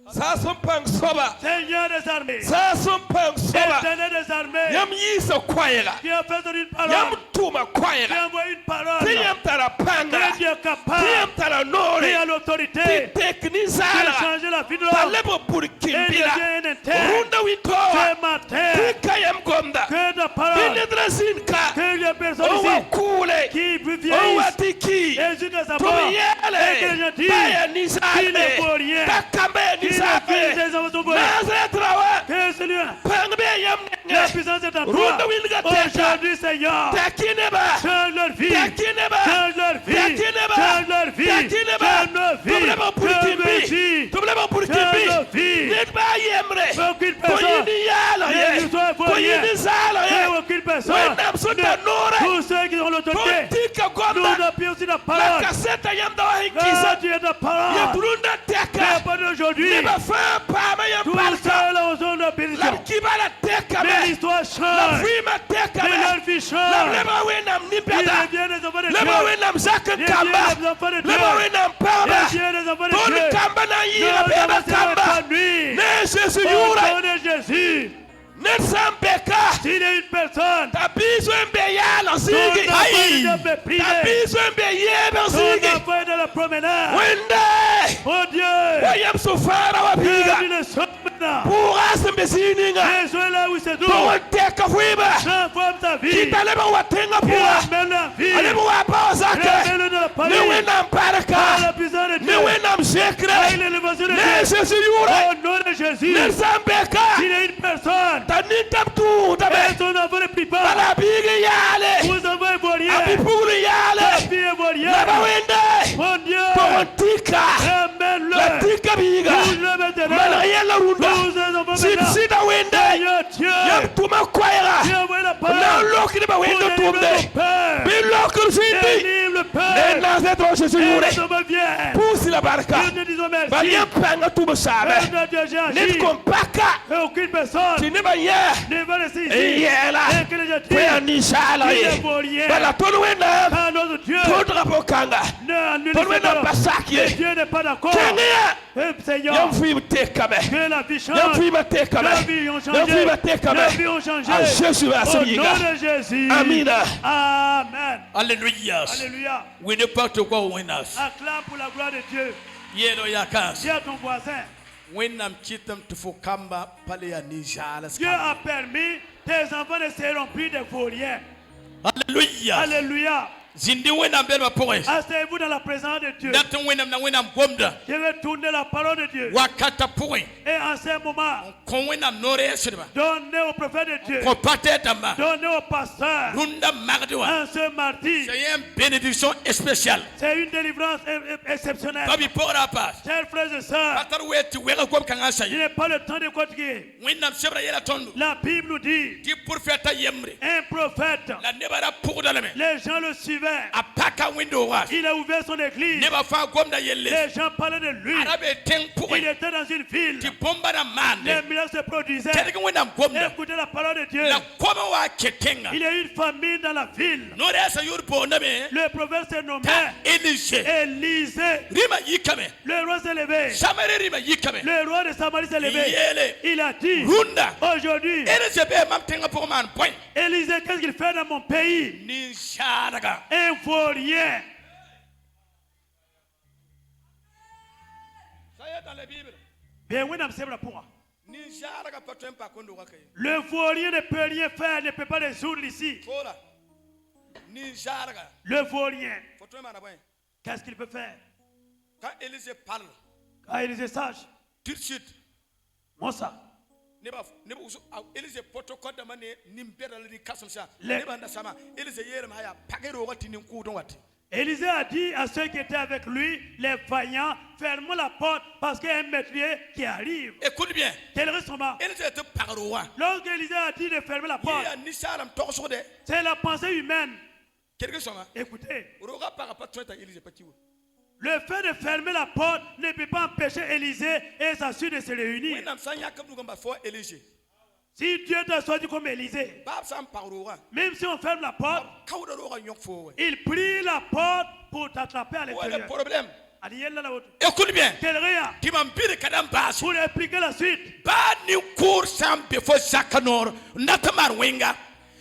Sasumpan soba. Seigneur des armées. Sasumpan soba. Éternel des armées. Yam yisa kwaira. Qui a fait une Yam parole. tuma Qui kwaira. a envoyé une parole. Tiyam tara panga. Que Dieu est capable. Tiyam tara Qui nore. a l'autorité. Tekni De zara. changer la vie de l'homme. Talebo Et burkimbila. devient un interne. Runda witoa. Ce matin. Tikayam gonda. Que ta parole. Binedrasinka. Que les personnes Owa ici. kule. Qui vieillissent. Owa tiki. Et jusqu'à sa mort. Et que les gens Tumiyele. Baya disent. Qu'il ne nizare. vaut rien. Takambe Qu'il ne fait nizare. des enfants sont vauriens. Nazare trawa. Que celui-là. Pangbe yam La nenge. puissance est en toi. Runda wilga teka. Aujourd'hui, Seigneur. Takineba. Change leur vie. Takineba. Change leur vie. Takineba. Change leur vie. Takineba. Change leur vie. Tubleba Change leur burkimbi. vie. Tubleba Change burkimbi. leur vie. Nidba yemre. Aucune personne. Koyini yalo Ne ye. soit vaurien. Koyini zalo Et ye. aucune personne. Wendam sunda nore. Tous ceux qui ont l'autorité. Tika Nous gonda. appuyons sur la parole. Makaseta yam dawa Ah, hinkisa. Dieu est ta Ye parole. brunda Mais teka. pas d'aujourd'hui. Niba fa pama yam Tous barka. ceux-là ont son La bénédiction. kibala teka Mais me. l'histoire La change. frima teka Mais me. leur vie La change. lema wenam Ils nibada. deviennent des enfants de Lema Dieu. wenam zaka Ils kamba. deviennent des enfants de Dieu. Lema wenam pamba. Ils deviennent des enfants de Tolu Dieu. kamba na Nos yira beba enfants seront kamba. épanouis. Ne Jésus Au yura. nom de Jésus. Nelson Beka. S'il y a une personne Tabizo mbeyala ton zigi. enfant est méprisé, Tabizo mbeyebe ton zigi. enfant est dans la promenade, Wende. oh Dieu, Wayam sufara wapiga. que tu le sauves. maintenant. Pura sembesininga. Jésus est là où il se trouve. Pour teka fuiba. Transforme ta vie. Kita leba watenga Il pura. amène la vie. Aleba wapa zake. Ramène dans la Ni palais. wena Par la mparaka. puissance de Ni Dieu. wena Par msekre. l'élévation de Ne Dieu. sesi yura. Au nom de Jésus. Ne sambeka. Il est une personne. Tanintam tu tabe. Et son enfant ne plie pas. Bala bigi yale. Vous avez évolué. Abipugulu La yale. vie évolue. Laba wende. Mon Dieu. Tontika. Ramène-le. La tika biga. Touche-le maintenant. Malariela runda. Touche les enfants maintenant. Sida wende. Seigneur Dieu. Yam tuma kwaira. Dieu envoie la Na parole. loki ni ba Pour wende délivrer tumde. ton Père. Bilokul sindi. Délivre le Ne Père. naze to Jésus Et yure. les enfants viennent. Pusi la baraka. Nous te disons merci. Baliya panga tuba Père sabe. de Dieu, j'ai agi. Nit kompaka. Et aucune personne Tini ba ye. ne va rester ici. Yela. Et que les gens Kwa disent, ni sala il ye. ne vaut rien. Bala tonu wenda. Car notre Dieu Todra pokanga. ne annule Tonu ses wenda paroles. pasaki Et ye. Dieu n'est pas d'accord. Kenya. Et Seigneur, Yam fui tekame. que la vie change. Yam fui tekame. La vie ont Yam changé. fui La tekame. vie ont changé. Ah, Jésus va Au se nom yiga. de Jésus. Amina. Amen. Alléluia. Alléluia. We ne pas quoi winners. Acclame pour la gloire de Dieu. Yeno yakas. Dis à ton voisin, When chitam tufukamba pale ya nijala. Dieu a permis, tes enfants ne seront plus des vauriens. Alléluia. Alléluia. Zindi wena mbele point. Asseyez-vous dans la présence de Dieu. Datu wena na wena mbomda. Je vais tourner la parole de Dieu. Wakata point. Et en ce moment, Kon wena nore sirba. donnez au prophète de Dieu. Ko pate tamba. Donnez au pasteur. Runda magdiwa. En ce mardi, C'est une bénédiction spéciale. c'est une délivrance exceptionnelle. Babi pora pas. Chers frères et sœurs, Patar weti wega kom kanga il sayi. n'est pas le temps de continuer. Wena sebra yela tondu. La Bible nous dit, Ti profeta yemre. un prophète, La nebara pour dalame. les gens le suivaient. Apaka window was. Il a ouvert son église. Neba fa gomda yelle. Les gens parlaient de lui. Arabe ten pour. Il était dans une ville. Ti bomba na Les mande. miracles se produisaient. Tedeke wena gomda. Écoutez la parole de Dieu. La koma wa ketenga. Il y a eu une famine dans la ville. Nore sa yur bonda me. Le prophète se nommait Ta Élisée. Élisée. Rima yikame. Le roi s'est levé. Samare rima yikame. Le roi de Samarie s'est levé. Yele. Il a dit, Runda. aujourd'hui, Élisée be mam tenga pour man point. Élisée, qu'est-ce qu'il fait dans mon pays? Ni sharaga. Un vaurien. Ça y est dans la Bible. Bien, oui, non, c'est vrai pour moi. Ni sharaga patem pa kondo wakaye. Le vaurien ne peut rien faire, ne peut pas résoudre ici. Tora. Ni sharaga. Le vaurien, Foto mana point. qu'est-ce qu'il peut faire? Quand Élisée parle, Quand Élisée sache, tout de suite, moi ça. neba usu Élisée poto koda mane nimbera li kasam sha. Le- Neba nda sama. Élisée yere ma ya pagero wati ni ku don wati. Élisée a dit à ceux qui étaient avec lui, les vaillants, fermons la porte parce qu'il y a un meurtrier qui arrive. Écoute bien. Quel restaurant? Élisée te pagero wa. Lorsque Élisée a dit de fermer la porte, Ya ni sharam to so de. c'est la pensée humaine. Quelque chose ma. Écoutez, Roga para pa toi ta Élisée pa kiwo. le fait de fermer la porte ne peut pas empêcher Élisée et sa suite de se réunir. Wenam san ya kablu gamba fo Élisée. Si Dieu t'a choisi comme Élisée, Bab sam pagero wa. même si on ferme la porte, Kawda roga nyok fo. il prie la porte pour t'attraper à Où est le l'intérieur. problème? Adiel là, là-haut. Écoute bien. Quel rien Timambire kadam bas. pour expliquer la suite. Ba ni cour sam before Zakanor. Natamar winga.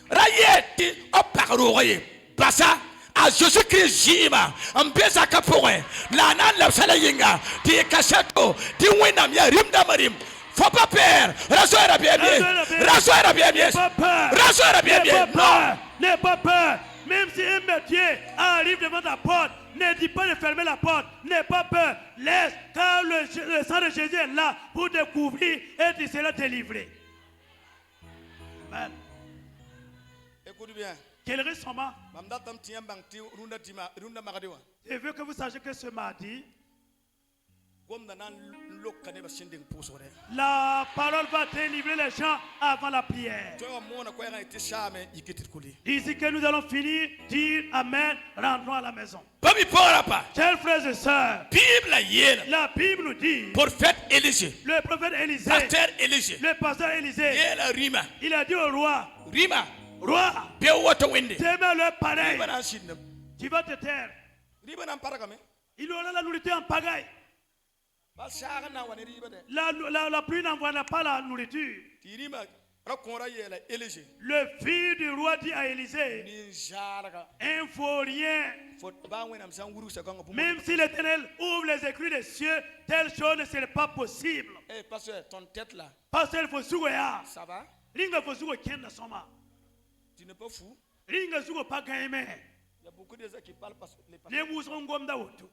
Rayeti o pagero ye. Basa. A Jésus-Christ jima. Ambeza kapoe. La nan la sala yinga. Ti kasato. Ti winam ya rimda marim. Faut pas peur. Rasoira bien bien. Rasoira bien bien. N'aie pas peur. Rasoira bien N'aie bien. pas Non. peur. N'aie pas peur. Même si un métier arrive devant ta porte, ne dis pas de fermer la porte. N'aie pas peur. Laisse, car le sang de Jésus est là pour te couvrir et tu seras délivré. Amen. Écoute bien. Quel récemment, Mamda tam tiam bang ti runda magadewa. je veux que vous sachiez que ce mardi, Gom nan lokane ba sinding pusore. la parole va délivrer les gens avant la prière. Toi mona ko ya ti shame yikitit kuli. Ici que nous allons finir, dire Amen, rentrons à la maison. Babi pora pa. Chers frères et sœurs, Bible yela. la Bible nous dit, Prophète Élisée. le prophète Élisée, Pasteur Élisée. le pasteur Élisée, Yela rima. il a dit au roi, Rima. roi, Be wato wende. fais-moi pareil, Rima nan sindem. tu vas te taire. Rima nan paragame. Il aura la nourriture en pagaille. Ba shaga na wane riba de. La pluie n'envoie pas la nourriture. Ti rima Le fils du roi dit à Élisée, un vaurien, même si l'Éternel ouvre les écluses des cieux, telle chose ne serait pas possible. Pasteur, ton tête là, Pasteur, il faut souhaiter. ça va? Ringa faut souhaiter kenda soma. Tu n'es pas fou? Ringa souhaiter pas gagner. Il y a beaucoup de gens qui parlent parce que Les mousons gomda wotu.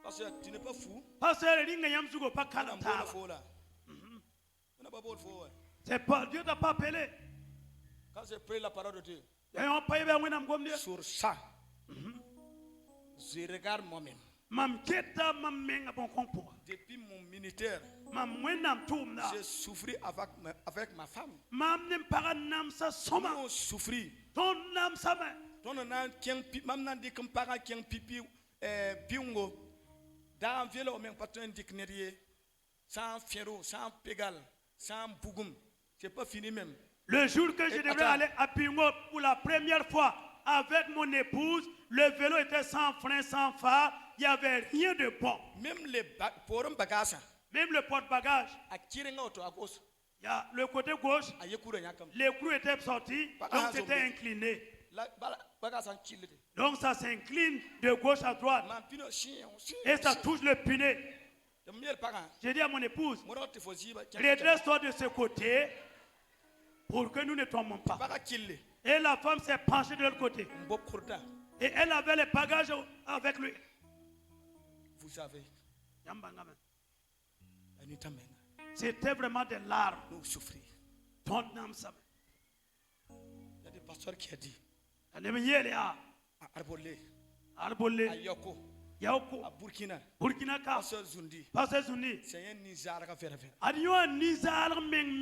Pasteur, tu n'es pas fou? Pasteur, ringa yam souhaiter pas kalanta. C'est pas Dieu t'a pas appelé. Quand j'ai pris la parole de Dieu, Et on paye bien when am gomdia. sur ça, je regarde moi-même. Mam keta mam menga bon kompo. Depuis mon ministère, Mam wenam tumna. j'ai souffert avec ma femme. Mam nem para nam sa soma. Nous souffrir. Ton nam sa me. Ton nan kien pi, mam nan di comme parent kien pipi piungo. Dans vieux même patron dictionnaire, sans fierro, sans pégal, sans bougoum. C'est pas fini même. Le jour que je devrais aller à Pingo pour la première fois avec mon épouse, le vélo était sans frein, sans phare, il n'y avait rien de bon. Même les forum bagages, Même le porte-bagages, à Kirenga auto à gauche, il y a le côté gauche, à Yekura Yakam. les clous étaient sortis, donc c'était incliné. La bagage en Chili. Donc ça s'incline de gauche à droite Mampino chien, et ça touche le pneu. le miel parent. J'ai dit à mon épouse, Moi, tu faut dire, redresse-toi de ce côté pour que nous ne tombons pas. Baga Chili, Et la femme s'est penchée de l'autre côté. Bob Kurda, Et elle avait les bagages avec lui. vous savez, Yambangame. Anita Menga, C'était vraiment des larmes. nous souffrir. Ton âme ça. Il y a des pasteurs qui ont dit, Anemiyele a à Arbolé, à Arbolé Yoko, Yauko à Burkina, Burkina Ka Pasteur Zundi, Pasteur Zuni c'est un Nizar à faire. Adio Nizar meng.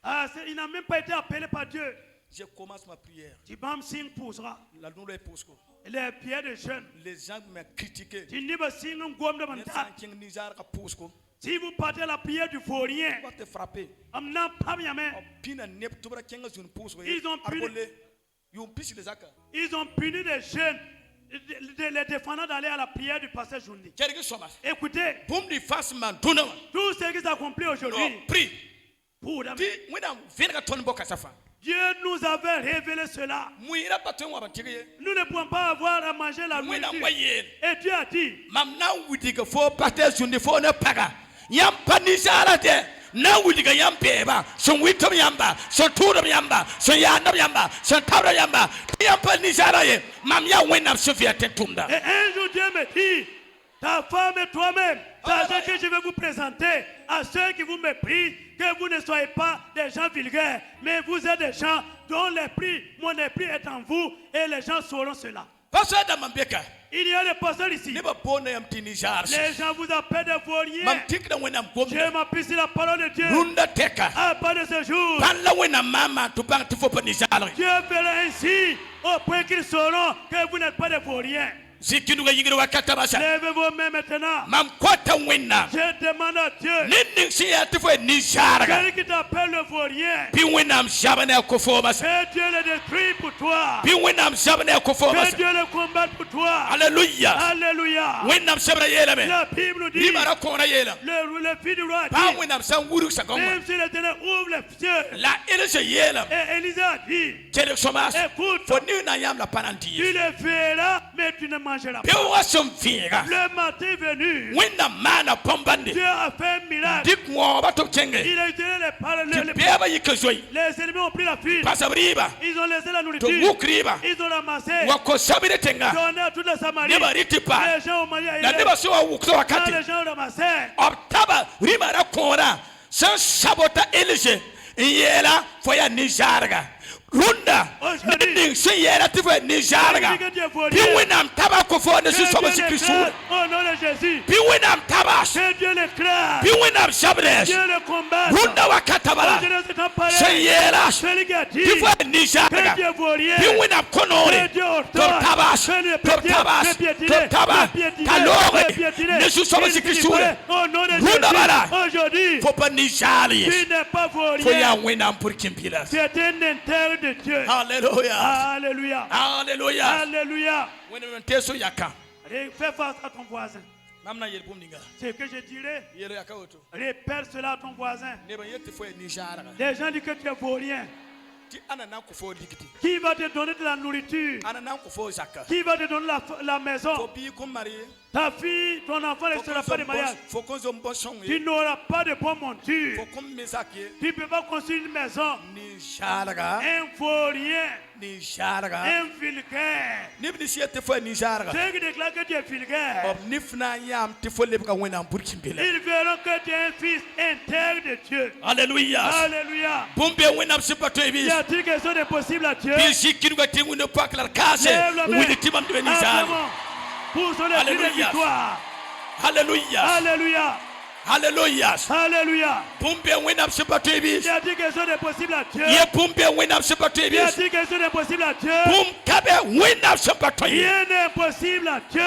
Ah, il n'a même pas été appelé par Dieu. Je commence ma prière. Tibam Sing poussera. La nouvelle épouse. Les pieds de jeunes. Les gens m'ont critiqué. Tiniba Sing Ngom de Les Manta. gens qui Nizar à pousse. Si vous partez la prière du vaurien, Va te frapper. amna pamiame. Pina nep tubra kenga zun pousse. Ils ont puni- Arbolé. Ils ont pissé les accords. Ils ont puni les jeunes, les défendants d'aller à la prière du pasteur Jundi. Quelque chose. Écoutez, Boum di face man tuna. tout ce qui s'accomplit aujourd'hui, Prie. pour la- Di mwina venga ton boka safa. Dieu nous avait révélé cela. Mwira patun wa bantige. Nous ne pouvons pas avoir à manger la Mwina nourriture. wayen. Et Dieu a dit, Mam na wudiga fo pater zundi fo ne paga. Yam panisara de. Na wudiga yam peba. Son witom yamba. Son turam yamba. Son yanam yamba. Son tabra yamba. Yam panisara ye. Mam ya wenam sofia tentumda. et un jour Dieu me dit, ta femme et toi-même, sachez que je vais vous présenter à ceux qui vous méprisent, que vous ne soyez pas des gens vulgaires, mais vous êtes des gens dont mon esprit est en vous, et les gens sauront cela. Pastor da mambeka. Il y a des pasteurs ici. Ne ba bona yam tinijar. Les gens vous appellent des vauriens. Mam tik da wenam gom. Dieu m'appuie sur la parole de Dieu. Runda teka. À part de ce jour, Palla wenam mama tu bang tu fo panisar. Dieu fera ainsi au point qu'ils sauront que vous n'êtes pas des vauriens. Zikinuga yingiro wakata basa. Levez vos mains maintenant. Mam kwata wenam. Je demande à Dieu, Ninding siya tu fo nizar. celui qui t'appelle le vaurien, Pi wenam jabane ko fo basa. que Dieu le détruit pour toi. Pi wenam jabane ko fo Que basa. Dieu le combatte pour toi. Alléluia. Alléluia. Wenam sabra yela me. La Bible nous dit, Libara kona yela. le fils du roi Pa a dit, wenam san wuru sa goma. même si l'Éternel ouvre les cieux, La elise yela. et Élisée a dit, Kele somas. écoute, Fo ni na yam la pananti. tu le verras, mais tu ne mangeras Pe pas. wasum figa. Le matin est venu, Wenam mana pombande. Dieu a fait un miracle. Dik mo ba to kenge. Il a utilisé les paroles, Ti beba yikezoy. les ennemis ont pris la fuite. Pasabriba. Ils ont laissé la To nourriture. wukriba. Ils ont ramassé, Wako sabire tenga. donné à toute la Samarie. Neba ritipa. Les gens ont mangé Na ailleurs. neba so wukto Quand wakati. les gens ont ramassé, Obtaba rimara kora. San sabota elise. Yela foya nijarga. Runda. Aujourd'hui, Ning se yela ti foya nijarga. que Dieu est vaurien. Pi wenam taba ko fo ne Que su soba Dieu les sikrisu. craint au nom de Jésus. Pi wenam tabas. Que Dieu les craint. Pi wenam sabres. Dieu les combat. Runda wakata bala. Dieu ne s'est pas Se parlé. yela. Celui qui a dit Ti foya que nijarga. Dieu est vaurien. Pi wenam konore. Que Dieu ordonne. Tortabas. Que le Tortabas. piétiner, Tortabas. le piétiner, Talore. le piétiner. Ne su soba Il sikrisu. dit, au nom de Runda bala. Jésus, aujourd'hui, Faut pas nijali. tu n'es pas Foya vaurien. wenam pour kimpila. C'est un intérêt de Dieu. Alléluia. Alléluia. Alléluia. Alléluia. When we teso yaka. Fais face à ton voisin. mamna yel pum dinga Ce que je dirais, yel akawoto répète cela à ton voisin. ne ba yete fo ni jara Les gens disent que tu es vaurien. ti anana ko fo digiti Qui va te donner de la nourriture? anana ko fo zakka Qui va te donner la maison? fo bi ko marié Ta fille, ton enfant ne sera pas de mariage. fo ko zo bon son Tu n'auras pas de bonne monture. fo ko mesake Tu ne peux pas construire une maison. ni jara Un vaurien, ni jara un vulgaire. ni bi si yete fo ni jara Ceux qui déclarent que tu es vulgaire, nifna yam ti fo le ka wena burkimbele ils verront que tu es un fils intègre de Dieu. Alléluia. Alléluia. Bumbe wena sipato Y ibis. a-t-il quelque chose de possible à Dieu? Bisi kiruga tingu ne paklar kase. Lève la main. Wili timam de nizar. Simplement, pour son esprit de Alléluia. victoire. Alléluia. Alléluia. Alléluia. Alléluia. Bumbe wena sipato ibis. Y a-t-il quelque chose de possible à Dieu? Ye bumbe wena sipato Y ibis. a-t-il quelque chose de possible à Dieu? Bum kabe wena sipato ibis. Rien n'est impossible à Dieu.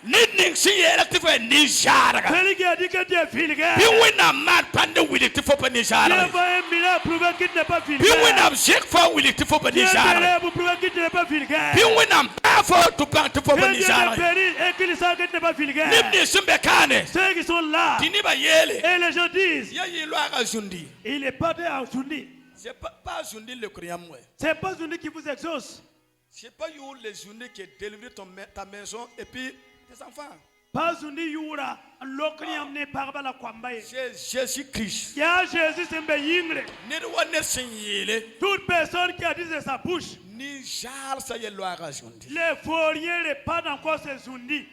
Nidning si yela tifo nizar. Celui qui a dit que tu es vulgaire, Bi wena man pande wili tifo pa nizar. Dieu va un miracle pour prouver qu'il n'est pas Bi vulgaire. wena zikfa wili tifo pa Dieu nizar. t'élève pour prouver qu'il n'est pas vulgaire. Bi wena bafo tupang tifo pa Que Dieu nizar. te bénisse et qu'il sache que tu n'es pas vulgaire. Nibni simbe kane. Ceux qui sont là, Tini ba yele. et les gens disent, ya yi lo aga zundi il est pas à Zundi. c'est pas zundi le kriyam ouais C'est pas Zundi qui vous exauce. c'est pas you les Zundis qui délivrent ta maison et puis tes enfants. Pas Zundi Yura, l'okri amené par la Kwambaye. C'est Jésus-Christ. Ya Jésus c'est un yingle. Ne doit ne signer Toute personne qui a dit de sa bouche, ni jar sa ye loira Zundi. les vauriens répandent encore ces Zundi.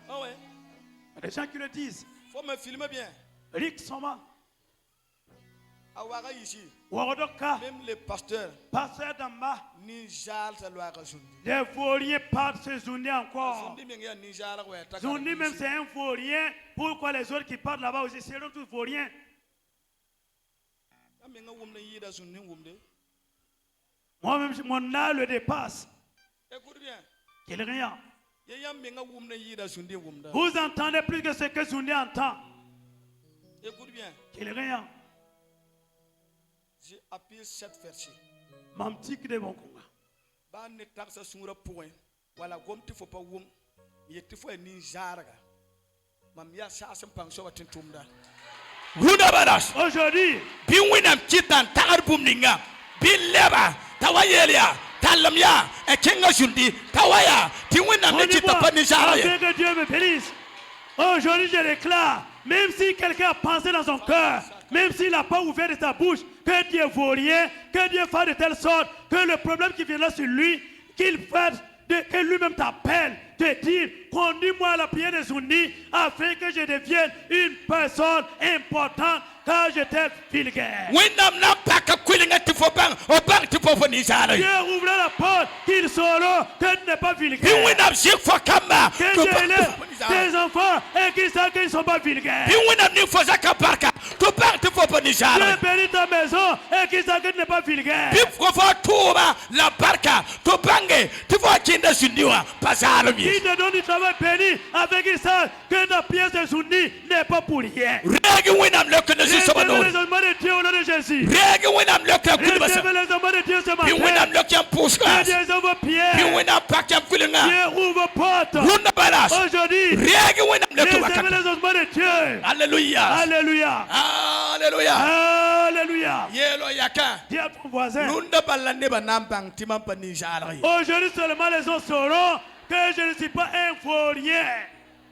Ah ouais. Les gens qui le disent, Faut me filmer bien. Rick Soma, Awara ici. Waradoka, Même les pasteurs pasteur d'Amba, ni jar sa loira Zundi. les vauriens parlent ces Zundi encore. Zundi mengia ni jar ouais. Zundi même c'est un vaurien. Pourquoi les autres qui parlent là-bas aussi seront tous vauriens? Amenga wumne yida Zundi wumde. Moi-même, mon âge le dépasse. Écoute bien. Qu'il rien. Yaya menga wumne yida Zundi wumda. Vous entendez plus que ce que Zundi entend. Écoute bien. Qu'il rien. J'ai appuyé cette verset. Mamtik de Bonkonga. Ba ne taxa sungura point. Wala gom ti fo pa wum. Yeti fo ni jarga. Mam ya sa sem pangso watin tumda. Guna baras. Aujourd'hui, Bi winam kitan tagar bumninga. Bi leba tawayelia. Talamya. E kenga jundi. Tawaya. Ti winam on ne y kita voit, pa nizara afin ye. que Dieu me bénisse. Aujourd'hui, je déclare, même si quelqu'un a pensé dans son cœur, même s'il n'a pas ouvert de sa bouche, que Dieu vaut rien, que Dieu fasse de telle sorte que le problème qui viendra sur lui, qu'il fasse, que lui-même t'appelle, te dire, conduis-moi à la prière de Zundi, afin que je devienne une personne importante, car j'étais vulgaire. Winam na paka kwilinga tifo bang. O bang tifo pa nizara ye. Dieu ouvre la porte, qu'ils sauront que tu n'es pas Bi vulgaire. winam zikfa kama. Que Dieu élève tes enfants et qu'ils savent qu'ils ne sont pas vulgaires. Bi winam ni fo zaka barka. To bang tifo pa nizara Dieu ye. bénit ta maison et qu'ils savent que tu n'es pas vulgaire. Bi ko fo tuba la barka. To bange tifo kinda sundiwa. Pasalo mi. Qui te donne du travail béni avec qu'ils savent que ta pièce de Zundi n'est pas pour rien. Regi winam lekene si Recevez sabado. les hommes de Dieu au nom de Jésus. Regi winam lekene kulibasa. Recevez les hommes de Dieu ce Bi winam matin. lekene Que puska. Dieu ouvre vos Bi pierres. winam pakam kulinga. Dieu ouvre vos portes. Runda baras. Aujourd'hui, Regi winam lekene recevez wakata. les hommes de Dieu. Alléluia. Alléluia. Alléluia. Alléluia. Yelo yaka. Dis à ton voisin. Runda balla ne ba nambang timam pa ni jar ye. Aujourd'hui seulement les gens sauront que je ne suis pas un vaurien.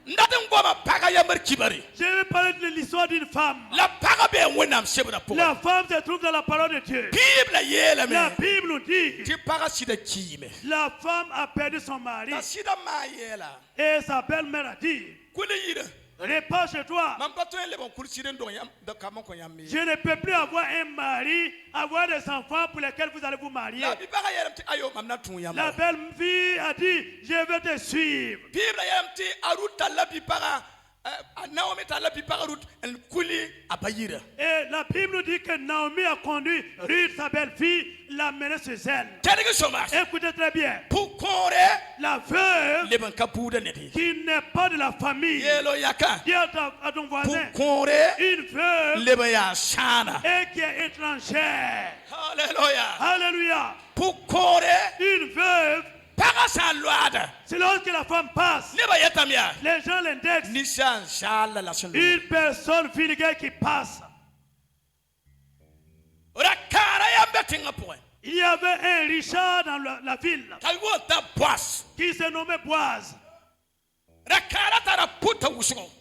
Ndaden goma paga yamar kibari. Je vais parler de l'histoire d'une femme. La paga be winam sebra po. La femme se trouve dans la parole de Dieu. Bible yela La me. Bible nous dit, Ti para sida kime. la femme a perdu son mari Ta sida ma yela. et sa belle-mère a dit, Kule yira. repars chez toi. Mam pato le bon kursi den do yam da kamon ko yam. Je ne peux plus avoir un mari, avoir des enfants pour lesquels vous allez vous marier. La bi para yaram ti ayo mam na tun yam. La belle fille a dit, je vais te suivre. Bible yaram ti aruta la bi para Naomi ta la bi para rut el kuli abayira. Et la Bible nous dit que Naomi a conduit Ruth, sa belle-fille, l'a menée chez elle. Kenige somas. Écoutez très bien. Pour kore La veuve le ban kapuda neti. qui n'est pas de la famille, Yelo yaka. dis à ton voisin, Kore une veuve le ban ya sana. et qui est étrangère. Hallelujah. Alléluia. Pour kore Une veuve paga C'est lorsque la femme passe, les gens l'indexent. Une personne vulgaire qui passe. Il y avait un Richard dans la ville qui se nommait Boaz.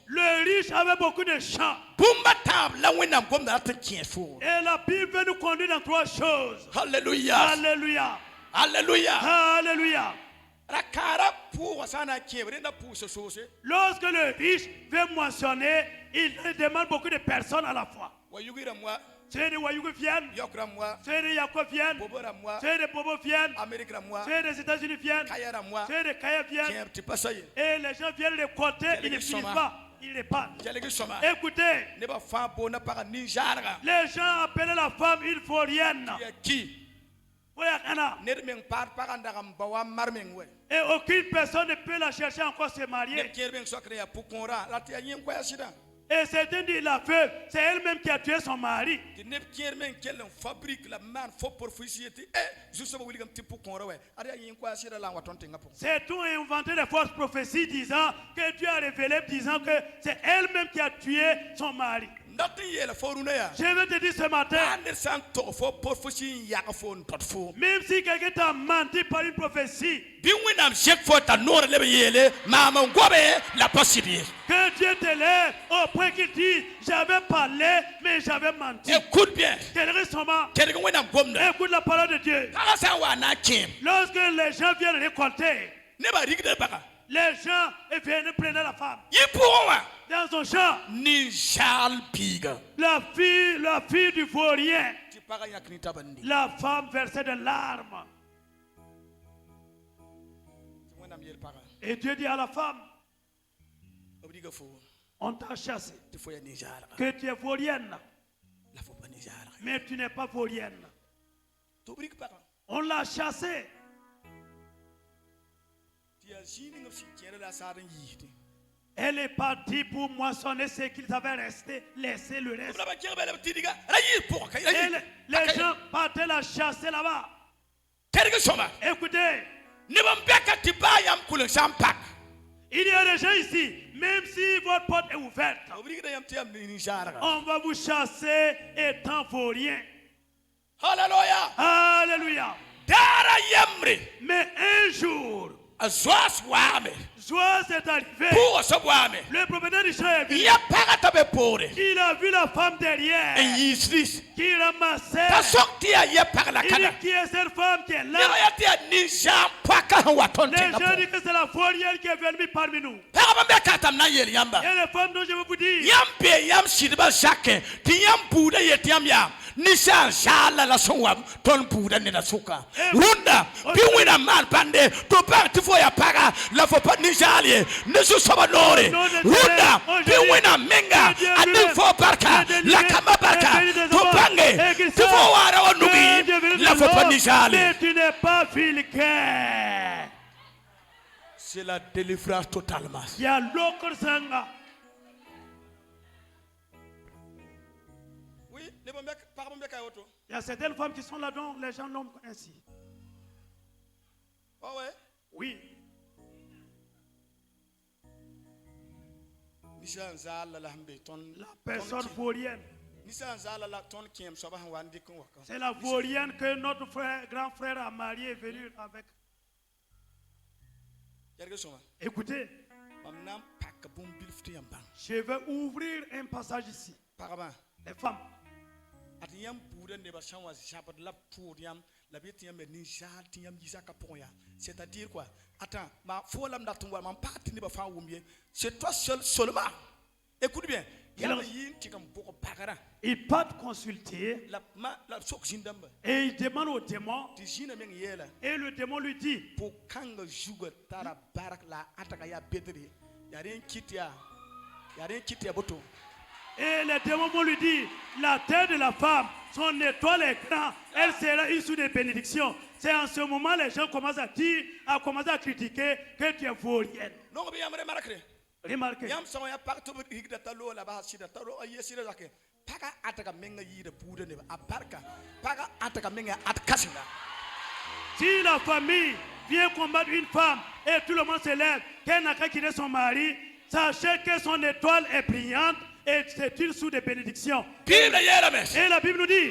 Le riche avait beaucoup de champs. Et la Bible veut nous conduire dans 3 choses. Alléluia. Alléluia. Alléluia. Alléluia. Lorsque le riche veut moissonner, il demande beaucoup de personnes à la fois. Ceux de Wayugu viennent, ceux de Yako viennent, ceux de Bobo viennent, ceux des États-Unis viennent, ceux de Kaya viennent. Et les gens viennent les compter, ils ne finissent pas. Ils les parlent. Écoutez, les gens appellent la femme une vaurienne. Et aucune personne ne peut la chercher encore se marier. Et certains disent la veuve, c'est elle-même qui a tué son mari. C'est tout inventé de fausses prophéties disant que Dieu a révélé, disant que c'est elle-même qui a tué son mari. Je veux te dire ce matin, même si quelqu'un t'a menti par une prophétie, que Dieu te lève au point qu'il dit, j'avais parlé, mais j'avais menti. Écoute bien. Écoute la parole de Dieu. Lorsque les gens viennent récolter, les gens viennent prendre la femme dans son champ. La fille du vaurien, la femme versait de larmes. Et Dieu dit à la femme, on t'a chassé, que tu es vaurienne, mais tu n'es pas vaurienne. On l'a chassé. Elle est partie pour moissonner ce qu'ils avaient resté, laisser le reste. Et les gens partaient la chasser là-bas. Écoutez, il y a des gens ici, même si votre porte est ouverte, on va vous chasser étant vaurien. Alléluia. Alléluia. Mais un jour, Joas est arrivé. Le propriétaire du champ est venu. Il a vu la femme derrière qui ramassait. Il dit qui est cette femme qui est là. Les gens disent que c'est la vaurienne qui est venue parmi nous. Et les femmes dont je veux vous dire, Nisha jala la sonwa ton puda ne na suka runda biwina mal bande to ba tifo ya paga la fo pa nishalie nesu soba nore runda biwina menga ati fo barka la kama barka to bange tifo wara onugi la fo pa nishalie. Mais tu n'es pas vulgaire. C'est la délivrance totalement. Il y a l'autre sanga. Il y a certaines femmes qui sont là dont les gens nomment ainsi. Oh ouais? Oui. La personne vaurienne. C'est la vaurienne que notre frère, grand frère a marié et venu avec. Écoutez, je vais ouvrir un passage ici. Les femmes. C'est-à-dire quoi? Attends, c'est toi seul seulement. Écoute bien. Il part consulter et il demande au démon et le démon lui dit et le démon lui dit la terre de la femme, son étoile est grande, elle sera issue de bénédiction. C'est en ce moment les gens commencent à dire, à commencer à critiquer que tu es vaurienne. Remarquez. Si la famille vient combattre une femme et tout le monde se lève, qu'elle n'a qu'à quitter son mari, sachez que son étoile est brillante et c'est une source de bénédiction. Et la Bible nous dit,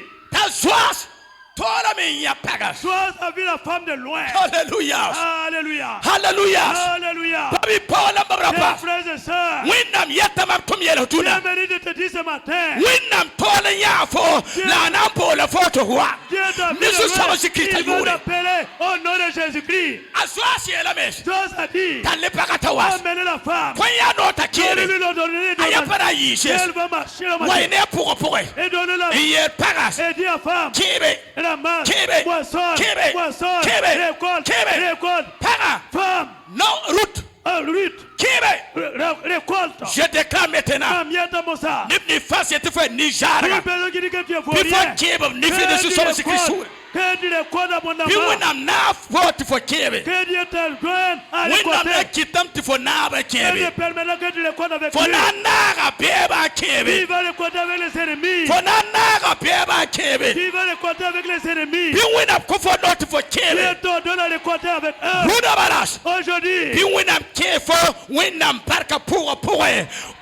Joas a vu la femme de loin. Hallelujah. Alléluia. Hallelujah. Alléluia. Babi Paula Chers Mabrapa. frères et sœurs, Winnam yatamam tumyelo tuna. j'aimerais de te dire ce matin, Winnam tola yafo la nampo la photo wa. Dieu t'a Nisu sama sikita il va yure. t'appeler au nom de Jésus-Christ. Aswasi elames. Joas a dit, Talle pakata was. emmenez la femme. Kwanya no Donnez-lui takire. l'ordonnée de Ayapara marcher. yishes. Elle va marcher au matin. Waine pour. Et donnez-la. Iye pagas. Et dis à femme, Kibe. ramasse, Kibe. moissonne, Kibe. moissonne, Kibe. récolte, Kibe. récolte. Paga. Femme, No route. lutte, Kibe. récolte. Je déclare maintenant. Femme, y'a mossa. Nibni fasi etufe Plus nijara. besoin qu'il dise que tu es Before vaurien. Kibe nifi de susoma sikrisura. Que tu récoltes abondamment. Biwinam na vote for Kibe. Que Dieu te joigne à Winnam na récolter. kitam tifo naba Et Kibe. ne permettra que tu récoltes avec lui. Fonanaga beba Il Kibe. va récolter avec les ennemis. Fonanaga beba Kibe. Il va récolter avec les ennemis. Biwinam kufo not for Dieu Kibe. te donne à récolter avec eux. Rudabaras. Aujourd'hui, Biwinam kefo winnam parka pour.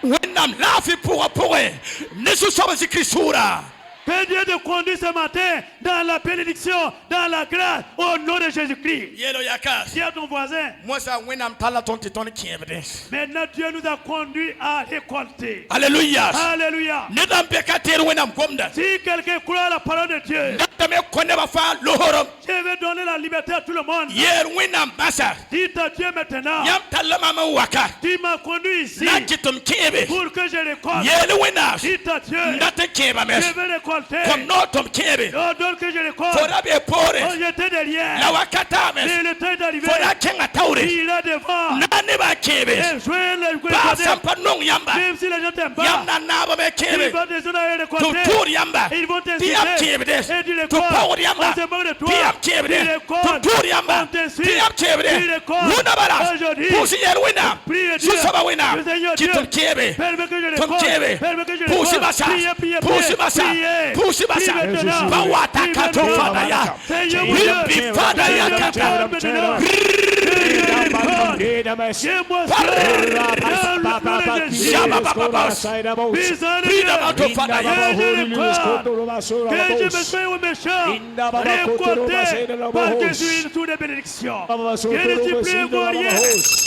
Winnam lafi pour. Nisu sama sikrisura. que Dieu te conduise ce matin dans la bénédiction, dans la grâce, au nom de Jésus-Christ. Yelo yakas. Dis à ton voisin, Moi ça winnam tala tonti Kibe. maintenant Dieu nous a conduits à récolter. Hallelujah. Alléluia. Nedam bekater winnam gomda. Si quelqu'un croit à la parole de Dieu, Natame konne bafa lohorom. je vais donner la liberté à tout le monde. Yer winnam basa. Dis à Dieu maintenant, Yam talama ma waka. tu m'as conduit ici Nakitum Kibe. pour que je récolte. Yele winners. Dis à Dieu, Nate Kibe mes. je vais récolter. Konotom Kibe. Ordonne que je récolte. Forabe pore. Oh, j'étais derrière. La wakata Mais mes. le temps est arrivé. Fora kenga taure. Il est devant. Nane ba Kibe. Et joins le Ba récolter. sampa nong yamba. Même si les gens t'aiment pas, Yamna naba me ils Kibe. vont te donner à récolter. Tutur yamba. Ils vont Tiam t'inciter. Kibe des. Et tu Tu récoltes. power yamba. On se moque de toi. Tiam Kibe Tu des. récoltes. Tutur yamba. On t'incite. Tiam Kibe Tu des. récoltes. Luna baras. Aujourd'hui, Pusi yer winam. prie Dieu. Susaba winam. Le Seigneur Dieu. Kitum Kibe. Permets que je Tom récolte. Kibe. Permets que je Pusi récolte. basa. Priez, priez, Pusi priez. basa. Priez. Pusi basa. Priez maintenant. Bawata Priez kato maintenant. fadaya. Seigneur mon Dieu. Rimbi fadaya Seigneur, kata. récolte maintenant. J'ai-moi ça. Dans le nom de Jésus. Prida mato fadaya. Que je me sois au méchant, récolté, parce que je suis une source de bénédiction. Je ne suis plus un vaurien,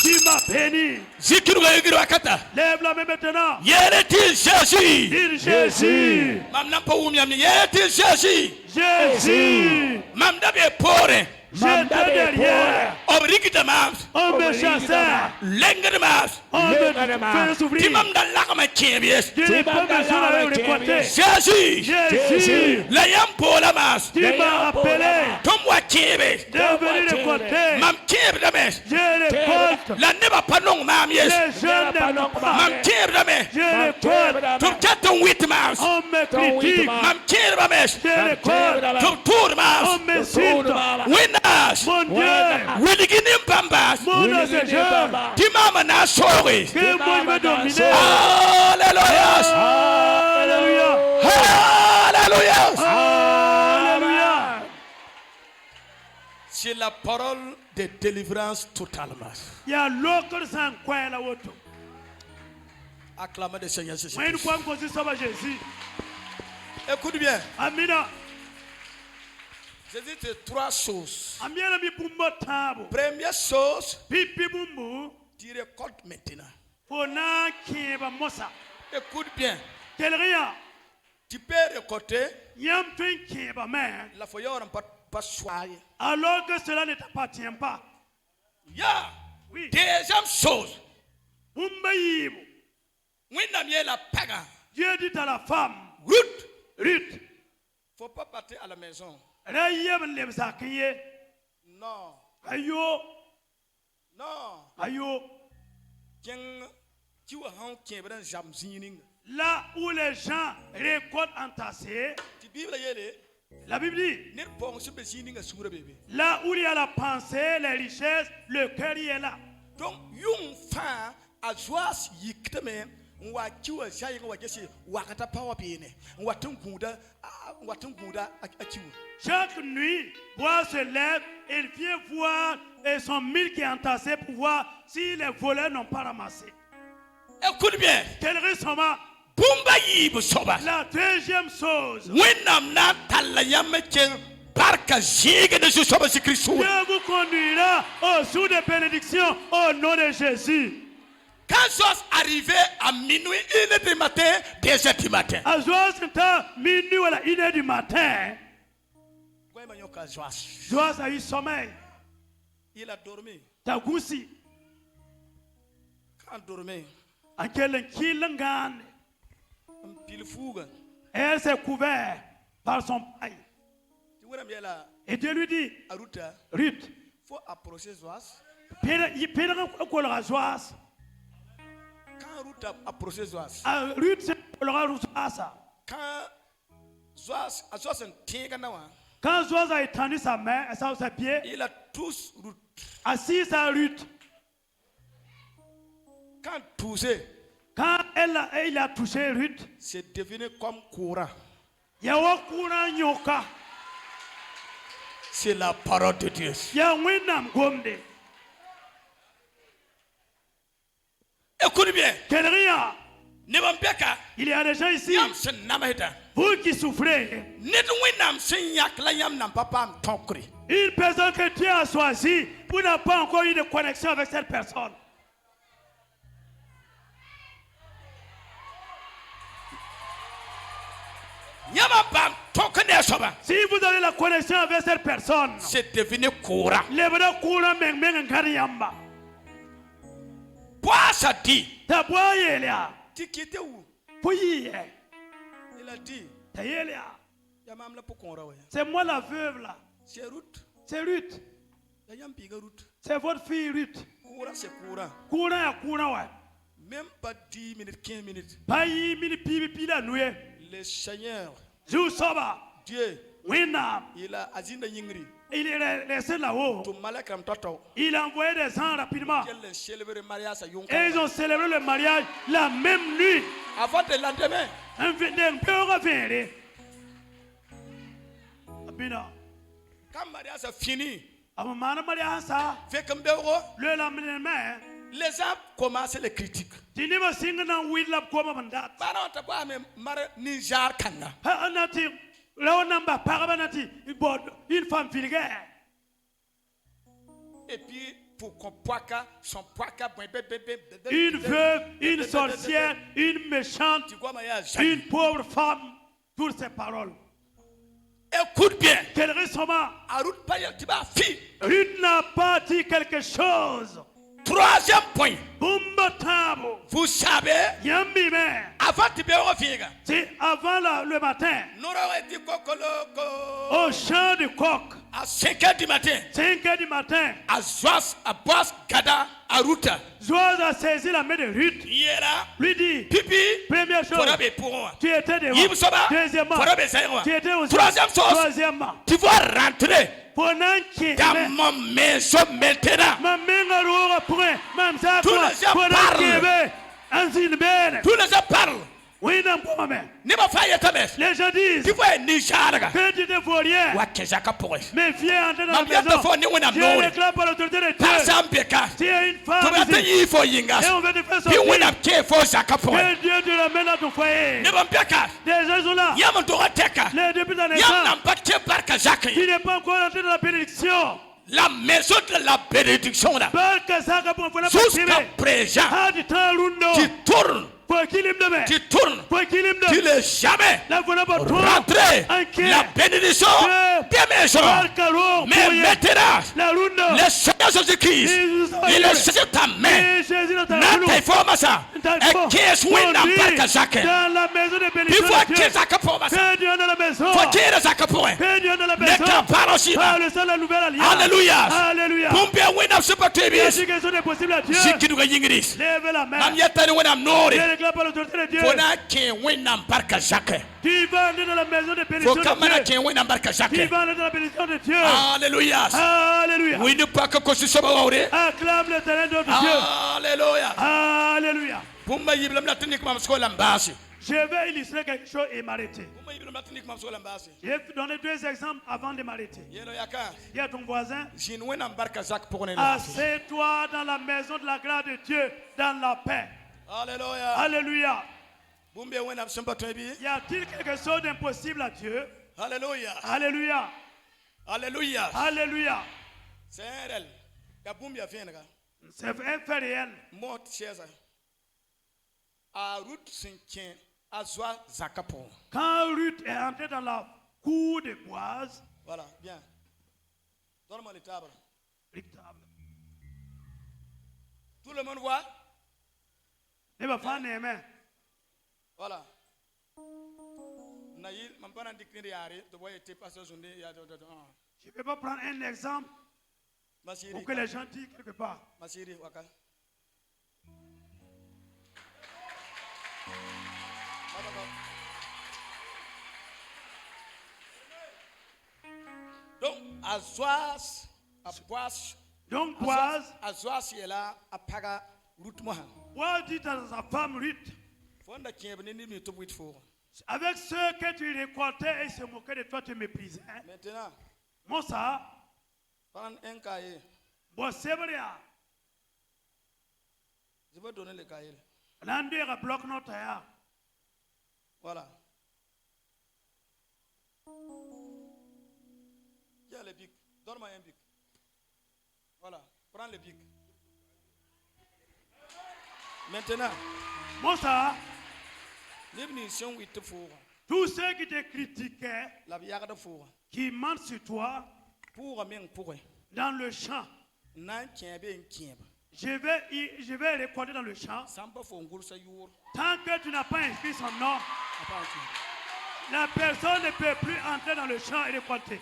tu m'as béni. Zikiruga yigiru akata. Lève la main maintenant. Yereti Jésus. Dis Jésus, Mam nampa umyamni. Yereti Jésus. Jésus, Mam dabe pore. j'étais derrière, Obrigida mam. on me chassait, Lengere mas. on me faisait souffrir. Timam da lakama kibies. Je n'ai pas besoin de récolter. Jésus. Jésus, La yampola mas. tu m'as appelé, Tomwa kibe. de venir récolter. Mam kibe dames. Je récolte. La neba panong mam yes. Les jeunes n'aiment pas. Mam kibe dame. Je récolte. Tum chaton wit mas. On me critique. Mam kibe dames. Je récolte. Tum tour mas. On m'insulte. Winners. Mon Dieu, Wiligini pambas. mon Seigneur, Timama na sori. que moi je vais dominer. Alléluia. Alléluia. Alléluia. Alléluia. C'est la parole de délivrance totalement. Il y a l'autre sans quoi la autre. Acclamez le Seigneur Jésus. Moi, une fois que je suis Jésus. Écoute bien. Amina. Jésus dit trois choses. Amina mi bumbo tabo. Première chose, Pipi bumbu. tu récoltes maintenant. Fona kieba mosa. Écoute bien. Quelqu'un. Tu peux récolter. Yam twin kieba man. La foyer n'a pas choisi. Alors que cela ne t'appartient pas. Ya. Oui. Deuxième chose. Bumba yibu. Oui, n'a la paga. Dieu dit à la femme. Ruth. Ruth. Faut pas partir à la maison. Rayem lebzakiye. Non. Ayo. Non. Ayo. Là où les gens récoltent entassés, la Bible dit, là où il y a la pensée, les richesses, le cœur y est là. Donc, yung fa a joas yikteme Wakiwa jai ngwajesi wakata power bene. Watunguda akiwa. Chaque nuit, Boaz se lève, il vient voir son mille qui est entassé pour voir si les voleurs n'ont pas ramassé. Écoute bien. Quel récemment, Bumba yibu soba. la deuxième chose, Wenam na talayame chen barka jige de soba si Christ. Dieu vous conduira au sous des bénédictions au nom de Jésus. Quand Joas arrivait à minuit, 1h du matin, 2h du matin. À Joas, minuit ou à la 1h du matin, Joas a eu sommeil. Il a dormi. Tagoussi. Quand dormait, En quel kilangan, un pile fougue. elle s'est couverte par son paille. Tu vois bien là, Et Dieu lui dit, Aruta, Ruth, faut approcher Joas. il peut Joas. Quand Ruth a approché Joas, Ruth, c'est Joas. quand Joas tient Ganawa, Quand Joas a étendu sa main et ses pieds, il a tous Ruth. assis à Ruth. Quand touché, Quand il a touché Ruth, c'est devenu comme courant. Yawakuna Nyoka, C'est la parole de Dieu. Yawinam Gomde, Écoute bien. quel rien. Nebambeka, Il y a des gens ici, yam sen namahita. vous qui souffrez, Nedwinam sen yak la yam nam papa am tonkri. une personne que Dieu a choisie, vous n'avez pas encore eu de connexion avec cette personne. Yama pam tonkne soba. Si vous avez la connexion avec cette personne, C'est devenu courant. les vrais courants meng kariyamba. Boaz a dit, Taboyelia, tu quittes où? Pouye, Il a dit, Tayelia. yamam la pokora wa. C'est moi la veuve là. C'est Ruth. C'est Ruth. Yam piga Ruth. C'est votre fille Ruth. Courant c'est courant. Courant ya courant ouais. Même pas 10 minutes, 15 minutes. Bayi mini pibi pila noué. Le Seigneur, Jou soba. Dieu, Winam. il a azinda yingri. Il est resté là-haut. To malakam toto. Il a envoyé des gens rapidement. Quel est célébrer mariage à Yonka. Et ils ont célébré le mariage la même nuit. Avant le lendemain, Un peu revenu. Abina. quand mariage a fini, Amana mariage ça. fait comme Béro, Le lendemain. les gens commencent les critiques. Tini ba singa na wid lab ko mandat. Baron taba me mar Niger kanna. Ha anati. Là namba parabanati. Une femme vulgaire. Et puis pour qu'on poika, son poika, Une veuve, une sorcière, une méchante, tu vois mariage. une pauvre femme. Toutes ces paroles. Écoute bien. Quel récemment, Arut Paya Tiba fi. Ruth n'a pas dit quelque chose. Troisième point. Bumba tabo. Vous savez, Yambi me. avant de Béro Figa, C'est avant le matin. nous avons dit Kokoloko. Au chant du coq. À 5h du matin, 5h du matin. à Zoas, à Boas, Gada, à Ruta. Joas a saisi la main de Ruth. Yera, Lui dit, Pipi, première chose, Forabe pour moi. tu étais devant. Yibsoba, Deuxièmement, Forabe Saïwa. tu étais aussi. Troisième chose, Troisièmement, tu vas rentrer pendant que dans mon maison maintenant. ma main roura point, même ça, Tous les gens pendant parlent. que Anzine Ben, Tous les gens parlent. oui, non, pas ma main. Nema faye tames. Les gens disent, Tu vois Niger. que tu te vois rien, Wa kezaka pour. mais viens entrer dans la Mam yata maison. fo ni wona Je nori. réclame par l'autorité de Dieu. Pasambeka. Tu es une To femme ba ici, yi fo yinga. et on veut te faire Bi wona sortir. ke fo zaka pour. Que Dieu te ramène dans ton foyer. Nema mbeka. Les gens sont là. Yam do teka. Les députés dans les Yam champs. na bakte barka zaka. Tu n'es pas encore entré dans la bénédiction. La maison de la bénédiction là. Barka Saka pour faire Jusqu'à présent, Hadi Talundo. tu tournes, Pour qu'il me donne. tu tournes, Pour qu'il me tu donne. n'es jamais La voilà pour toi. rentré. Inquiet. La bénédiction des maisons. Barka Ro. Mais maintenant, La Lundo. le Seigneur Jésus-Christ, il est sur ta main. Et Jésus dans ta Nata informasa. Et qui est soin dans barka zaka. dans la maison de Il bénédiction. faut de qu'il Dieu. zaka pour masa. Fais Dieu dans la maison. Faut qu'il zaka pour. Fais Dieu dans la Ne maison. t'en parle aussi. Par le sang de la nouvelle alliance. Alléluia. Alléluia. Pumbia wena super Il y a tebis. quelque chose de possible à Dieu. Zikidu ga yingris. Lève la main. Nam yata ni wena nori. Je réclame par l'autorité de Dieu. Fona ke wena barka zaka. Tu vas entrer dans la maison de bénédiction Faut de kamana Dieu. ke wena barka Tu zaka. vas entrer dans la bénédiction de Dieu. Alléluia. Alléluia. Oui, ne pas que ce soit. Acclame le terrain de Dieu. Alléluia. Alléluia. Pumba yiblam la tinik mam skola mbasi. Je vais illustrer quelque chose et m'arrêter. Pumba yiblam la tinik mam skola mbasi. Je vais donner 2 exemples avant de m'arrêter. Yelo yaka. Dis à ton voisin, Jinwena mbarka zak pokone. assieds-toi dans la maison de la grâce de Dieu, dans la paix. Alléluia. Alléluia. Bumbe wena msemba twebi. Y a-t-il quelque chose d'impossible à Dieu? Alléluia. Alléluia. Alléluia. Alléluia. C'est réel. Ya bumbe ya fienga. C'est un fait réel. Mort cheza. A route Saint-Tien, à Zoa Zakapo. Quand Ruth est entrée dans la cour de Boaz, Voilà, bien. Donne-moi les tables. Tout le monde voit? il va faire Néhémie. Voilà. Naïl, je ne peux pas dire yari, tu vois, tu passes au journée, il y a Je ne vais pas prendre un exemple pour que les gens disent quelque part. Masiri, waka. Donc, Donc Boaz Azoas est là, à Paga, route Mohan. Boaz dit à sa femme Ruth, Fonda qui est venu nous tout pour. avec ce que tu récoltais et se moquer de toi, tu méprisais. Maintenant, Moi ça, prends un cahier. bon c'est vrai. Je vais donner le cahier. L'endroit a bloqué notre air. Voilà. Il y a le bic. Donne-moi un bic. Voilà. Prends le bic. Maintenant, Moi ça, l'émission est pour tous ceux qui te critiquaient, la bière de four. qui mentent sur toi, Pour un pour dans le champ, nan tienbe en tienbe. je vais récolter dans le champ. Samba fongul sa your. Tant que tu n'as pas inscrit son nom, Apa la personne ne peut plus entrer dans le champ et récolter.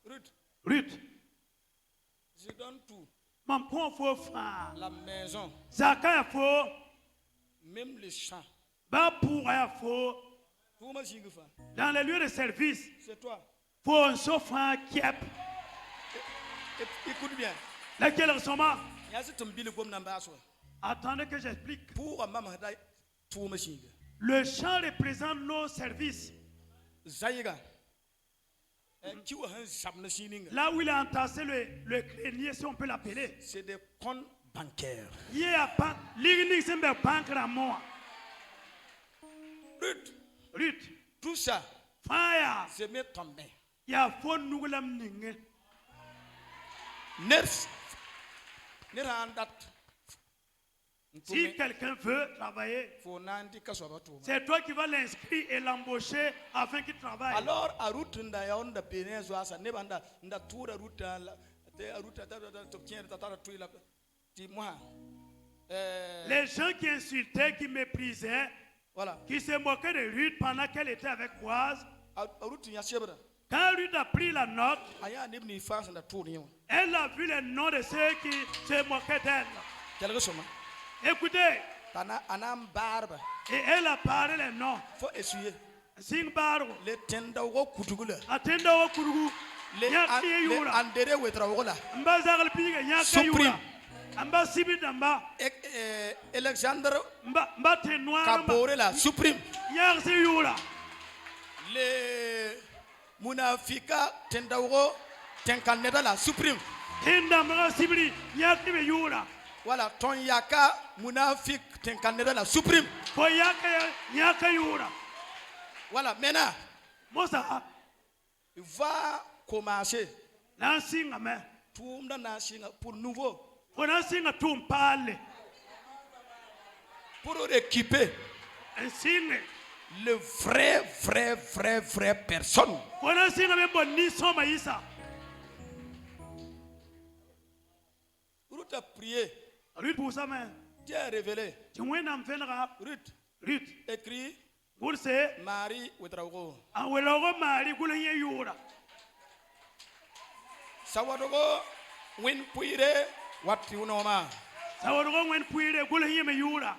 Ruth, Ruth, je donne tout. mon point faut faire. La maison, Zaka faut, même les champs. ba pour faut, Pour ma jigufa. dans les lieux de service, C'est toi. faut un chauffeur qui est. Écoute bien. Laquelle ressemble. Yasi tumbili gom nambaso. Attendez que j'explique. Pour maman dai pour ma jigue. Le champ représente nos services. Zayiga. Qui ou un sabne sining. Là où il a entassé le crénier, si on peut l'appeler. C'est des comptes bancaires. Il y a pas, l'ignis c'est un banque à moi. Ruth, Ruth, tout ça, fire, c'est mes tombés. il y a faux nous l'am ningue. Ners. Nerandat. Si quelqu'un veut travailler, Faut nandi kasobato. c'est toi qui vas l'inscrire et l'embaucher afin qu'il travaille. Alors, à route nda ya onda pene zoasa nebanda nda tura route la te route ta tobtien ta tuila ti moi. Les gens qui insultaient, qui méprisaient, Voilà. qui se moquaient de Ruth pendant qu'elle était avec Boaz, À route ya chebra. quand Ruth a pris la note, Aya nebni face nda tournion. elle a vu les noms de ceux qui se moquaient d'elle. Quelque chose. Écoutez, Tana anam barba. et elle a parlé les noms. Faut essuyer. Sing Bargo, Le tenda wo kutugula. Atenda Okurugu, Le Yaki Yura, andere wetra wola. Mbazagal Piga, Yaka Supreme. Yura, Amba Sibidamba, Alexandre Mba Tenoir, Kabore la supreme. Yarsi Yura, Le munafika tendawo tenkaneda la supreme. Tenda Mra Sibri, Yaki Yura, Voilà, ton yaka munafik tenkaneda la supreme. Koyaka Yaka Yura. Voilà, maintenant, Mosa, il va commencer. Nansinga me, Tout le monde pour nouveau, Fonansinga Tumpale, pour récupérer and sing it. le vrai personne. Fonansinga me Boni Soma Isa, Ruth a prié, Ruth Bousame, Dieu a révélé. tu went en Venra, Ruth Ruth, écrit Bourse, Marie Ouedraogo. Awelogo Mari, Gulanye Yura. Sawadogo win puire what you know ma. Sawarogo went Puire, Gulanye Yura.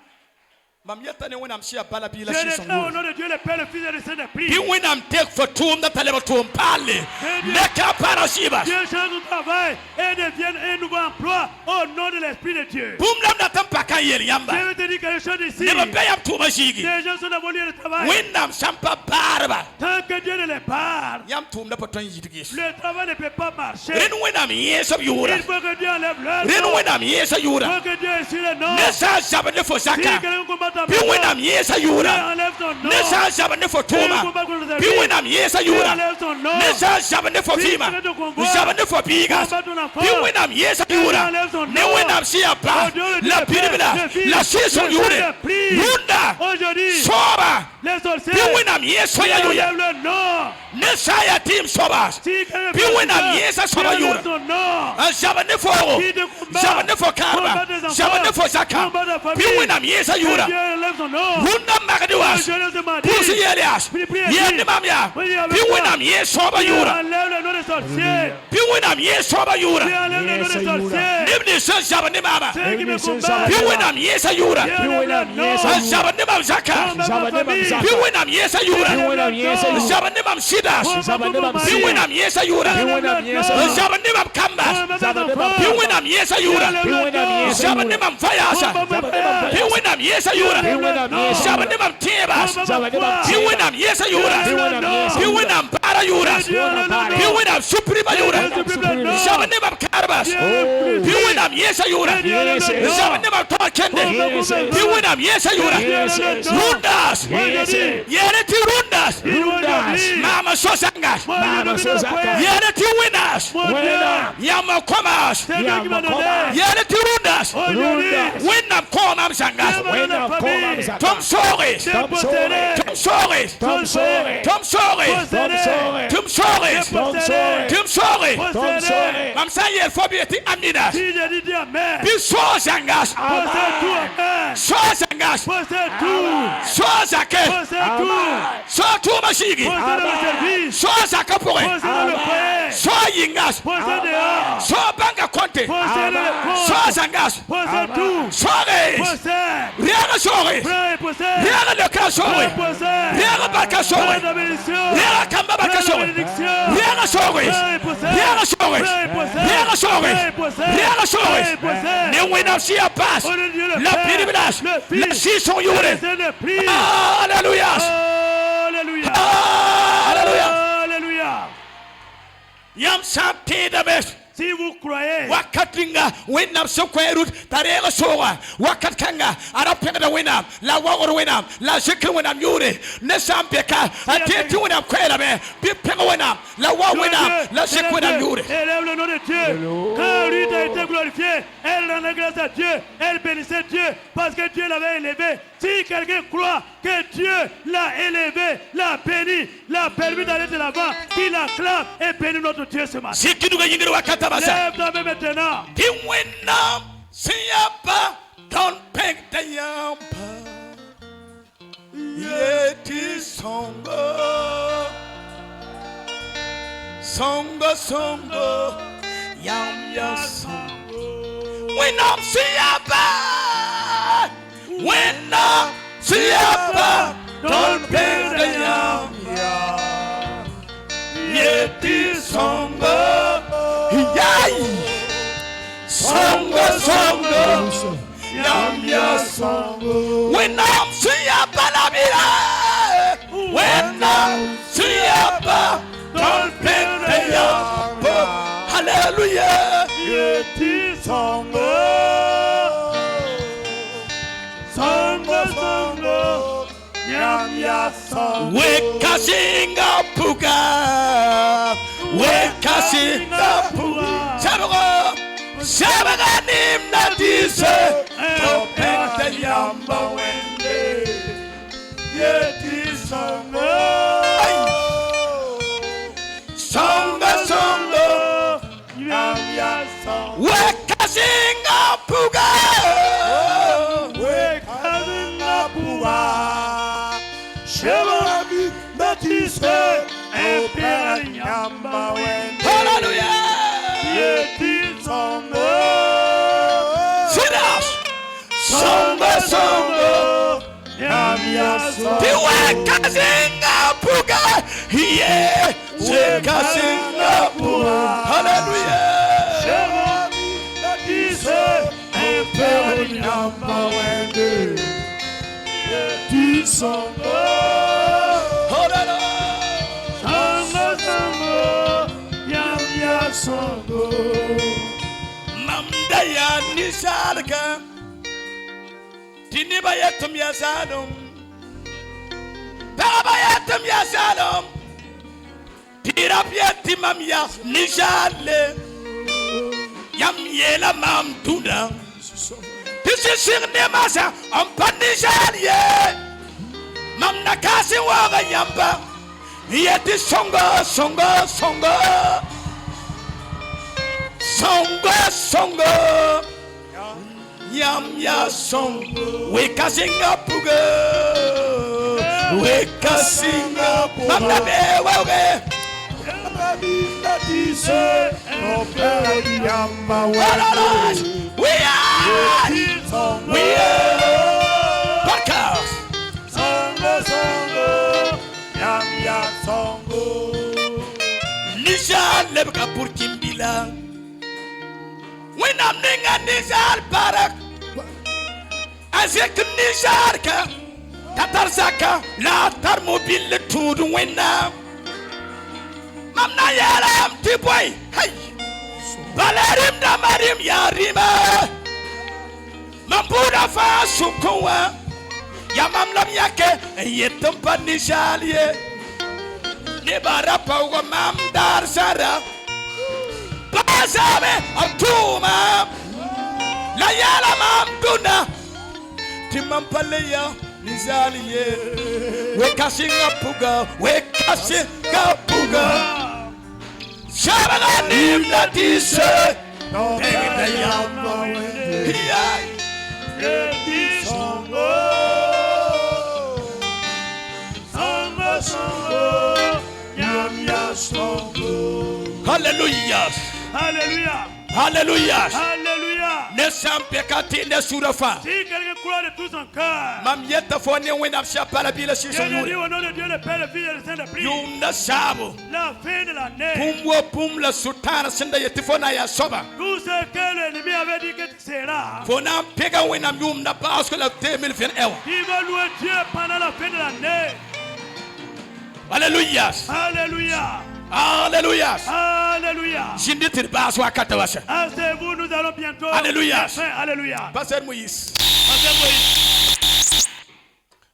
Mamiata ne wenam shia bala bila Je shi déclare au songo. nom de Dieu le Père, le Fils et le Saint-Esprit. Bi wenam take for tum da tale tum pale. Neka parashiba. Dieu change notre travail et devienne un nouveau emploi au nom de l'Esprit de Dieu. Bum lam da tam paka yel yamba. Je vais te dire quelque chose ici. Ne ba bayam tuma shigi. Les gens sont dans vos lieux de travail. Wenam champa barba. Tant que Dieu ne les parle, Yam tum da paton yidgis. le travail ne peut pas marcher. Ren wenam yesa yura. Il faut que Dieu enlève l'œuvre. Ren wenam yesa Il yura. faut que Dieu essuie le nom. Ne sa jaba ne fo Si saka. quelqu'un combat ta Bi wenam Dieu yesa yura. enlève son nom. Ne sa jaba ne fo Dieu tuma. combat contre ta Bi vie. wenam yesa Dieu yura. enlève son nom. Ne sa jaba ne fo fima. Jaba ne fo bigas. Combat ton enfant. Bi wenam yesa yura. Ne wenam siya ba. La biribila. La season yure. Yunda. Aujourd'hui, Soba. les sorciers Bi wenam yesa Dieu yuya. enlève le nom. Ne sa ya team sobas. Si quelqu'un Bi fait wenam ça, yesa Dieu soba enlève yura. son nom. Jaba ne fo. Qui te combat, Jaba ne fo karba. combat tes enfants, Jaba ne fo zaka. combat ta famille. Bi wenam yesa yura. Dieu enlève son nom. Yunda magadiwas. Je les ai demandé. Kusi Elias. Yendi mamya. Bi wenam yesa soba Dieu yura. enlève le nom des sorciers. Bi wenam yesa soba yura. Dieu enlève le nom des sorciers. Nimni sa jaba ne mama. Ceux qui me combattent. Bi wenam yesa yura. Dieu enlève le nom. Jaba ne mam zaka. Combat ma famille. Bi wenam yesa yura. Jaba ne mam sidas. Bi wenam yesa yura. Jaba ne mam kambas. Bi wenam yesa yura. Jaba ne mam fayasa. Bi wenam yesa yura. Jaba ne mam tebas. Bi wenam yesa yura. Bi wenam para yura. Bi wenam suprema yura. Jaba ne mam karbas. Bi wenam yesa yura. Jaba ne mam tokende. Bi wenam yesa yura. Rundas. Yereti rundas. Mama sosangas. Yereti winners. Yama komas. Yereti rundas. Winnam komam sangas. Tom Soris. Tom Soris. Tom Soris. Tom Soris. Tom Soris. Mam sayer fobieti aminas. Si je dis Amen, Bi sosangas. possède tout, Amen. Sosangas. Possède tout, Sozake. possède tout, Sotu mashigi. possède le service, Sozaka pore. possède le foyer, So yingas. possède dehors, So banga konte. possède le compte, Sozangas. possède tout, Sores. possède, Riaga sores. frère, possède, Riaga leka sores. possède, Riaga baka sores. frère de bénédiction, Riaga kamba baka frère de sores. bénédiction, Riaga sores. frère, possède, Riaga sores. frère, possède, Riaga sores. frère, possède, Riaga frère, sores. possède, Ne wena siya pass. au nom de Dieu le La Père, piribilas. le La Fils, sison le yure. Saint-Esprit. Alléluia. Alléluia. Alléluia. Alléluia. Yam samte da best. Si vous croyez, Wakatinga wenam sokwerut tarega sowa wakatkanga arapenda da wenam la wawor wenam la zikr wenam yure ne sampeka ateti wenam kwela be bipenga wenam la wa wenam la zikr wenam yure. élève le nom de Dieu. Quand lui a été glorifié, elle rendait grâce à Dieu, elle bénissait Dieu parce que Dieu l'avait élevé. Si quelqu'un croit que Dieu l'a élevé, l'a béni, l'a permis d'aller de l'avant, qu'il acclame et bénit notre Dieu ce matin. Sikiduga yingiri wakatabasa Lève-toi même maintenant. di wenam siyapa don't peg the yampa yeti songo songo yam ya songo wenam siyapa don't peg the yampa yeti songo yai songo yam ya songo wenam siyapa labira wenam siyapa don't peg the yampa hallelujah Yeti songo, songo, songo, yam ya songo. weka singa puga sabaga nimna dise don't peg the yampa wende Yeti songo, songo yam ya songo. weka singa puga Wekazinga puwa, shebami batise, empera nyamba wende. hallelujah Yeti songo, sinners songo, Tiwe kazinga puga. Yeah. Kazinga puga. Hallelujah. Mamda ya nisarka Tiniba yatum ya salom Baba yatum ya salom Tirap yatimam ya nishale Yam yela mam tuna Tisi sing nemasa Ampan nishale Mam nakasi waga yamba Yeti songa songa songa Songa songa Yam ya song Weka singa puga Weka singa puga Mamna be wauge We are Podcast Nisha lebka purkimbila When I'm ninga nishar barak Azek nisharka Tatarzaka La tarmobil tud winna Mamna yara am tiboy Hey Balarim da marim yarima Mambuda fa sukuwa Yamam lam yake Yetum pa nishalye Nibara pa wa mam dar sara Bazabe Abtuma La yala mam duna Timampaleya Nizaliye Weka singa puga Shabala nimna tise Tegita yama wende Hallelujah. Alléluia. Hallelujah. Alléluia. Ne sampekati ne surafa. Si quelqu'un croit de tout son cœur, Mam yetta fone wena shapa la bila je shiso le dis yuri. au nom de Dieu, le Père, le Fils et le Saint-Esprit. Yum na sabo. La fin de l'année, Pumwo pum la sultana senda yetifona ya soba. tout ce que l'ennemi avait dit que tu seras, Fona pega wena yum na parce que la 2020 ewa. il va louer Dieu pendant la fin de l'année. Hallelujah. Alléluia. Hallelujah. Alléluia. Jinditir baso akata washa. Asseyez-vous, nous allons bientôt. Alléluia. Enfin, alléluia. Pasteur Moïse. Pasteur Moïse.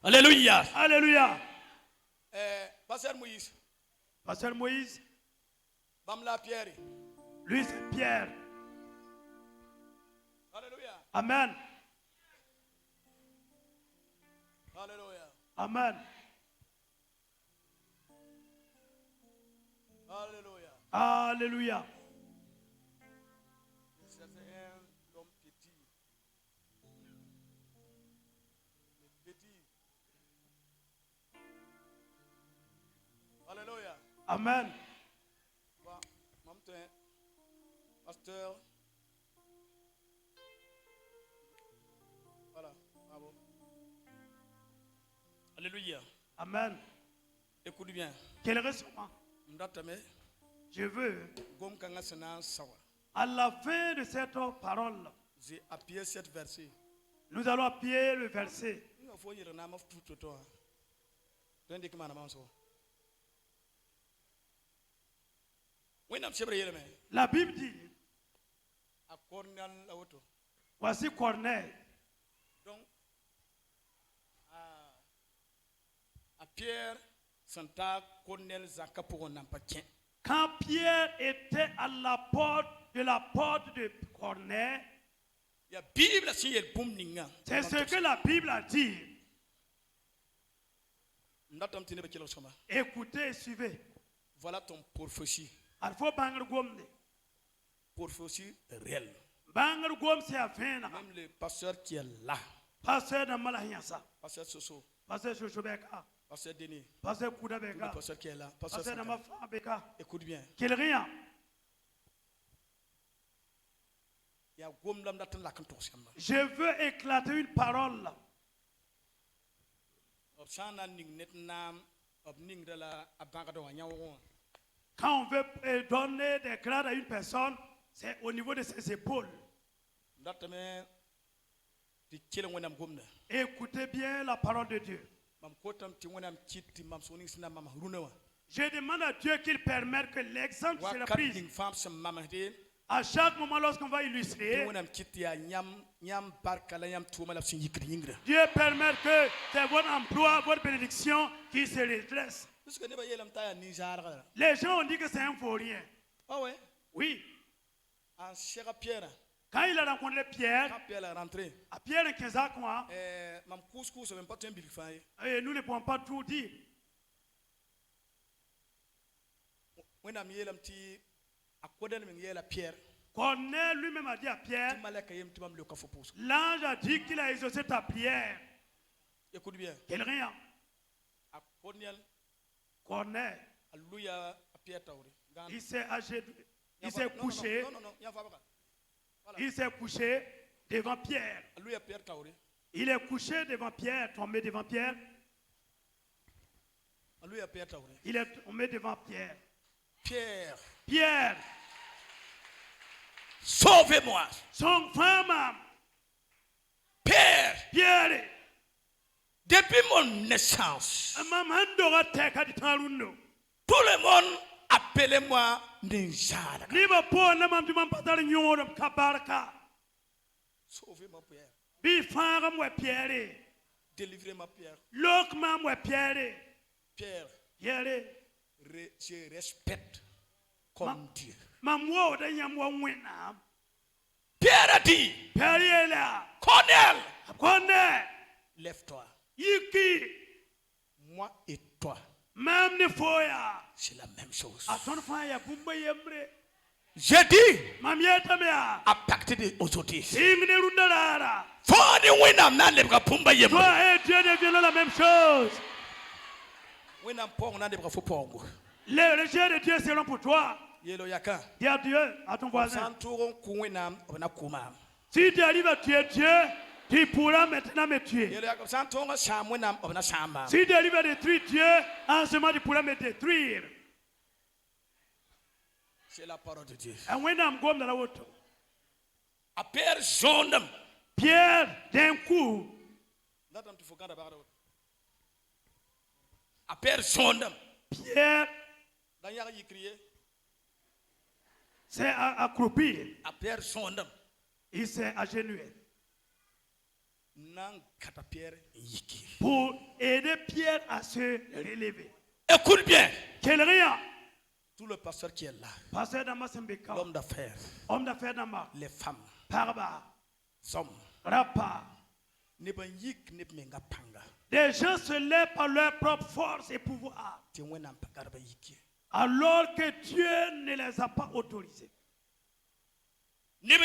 Alléluia. Alléluia. Pasteur Moïse. Pasteur Moïse, Bamla Pierre. lui c'est Pierre. Alléluia. Amen. Alléluia. Amen. Alléluia. Alléluia. C'est un homme petit. Petit. Alléluia. Amen. Pasteur. Voilà. Bravo. Alléluia. Amen. Écoute bien. Quel reçoit? Je veux, à la fin de cette parole, j'ai appuyé cette verset. nous allons appuyer le verset. La Bible dit, voici Corneille. Donc, à Pierre, Santa Cornel Zaka pour un empatien. Quand Pierre était à la porte de Corneille, c'est ce que la Bible a dit. Écoutez et suivez. Voilà ton prophétie. Il faut banger gomde. Prophétie réelle. Banger gomde c'est à fin. Même le pasteur qui est là. Pasteur de Malahiansa. Pasteur Soso. Pasteur Chochobeka. Pasteur Denis. Pasteur Koudabeka. Le pasteur qui est là. Pasteur Namafa Beka. Écoute bien. Quel rien. Je veux éclater une parole. Quand on veut donner des grades à une personne, c'est au niveau de ses épaules. Écoutez bien la parole de Dieu. Je demande à Dieu qu'il permette que l'exemple se prise. À chaque moment, lorsqu'on va illustrer, Dieu permet que c'est votre emploi, votre bénédiction qui se redresse. Les gens ont dit que c'est un vaurien. Oui. Quand il a rencontré Pierre, à Pierre et 15 ans, et nous ne pouvons pas tout dire. Corneille lui-même a dit à Pierre, l'ange a dit qu'il a exaucé ta prière. Écoute bien. Quel rien. Corneille, il s'est couché. Il s'est couché devant Pierre. Il est couché devant Pierre, tombé devant Pierre. Il est tombé devant Pierre. Pierre. Sauvez-moi. Son femme. Pierre. Depuis mon naissance, tout le monde appelait moi Ninjara. Sauvez-moi, Pierre. Délivrez-moi, Pierre. Pierre, je respecte comme Dieu. Pierre a dit, Corneille, lève-toi. Moi et toi, c'est la même chose. J'ai dit, à partir d'aujourd'hui, Toi et Dieu deviennent la même chose. Le jeu de Dieu selon pour toi. Dis à Dieu, à ton voisin. Si tu arrives à tuer Dieu, tu pourras maintenant me tuer. Si tu arrives à détruire Dieu, en ce moment tu pourras me détruire. C'est la parole de Dieu. Pierre, d'un coup, Pierre s'est accroupi. Il s'est agenouillé pour aider Pierre à se relever. Écoute bien. Quel rien. Tout le pasteur qui est là, Pasteur Damasembeka, l'homme d'affaires, Dama, les femmes, Parba, hommes, Rapa. Des gens se lèvent par leur propre force et pouvoir, alors que Dieu ne les a pas autorisés. Les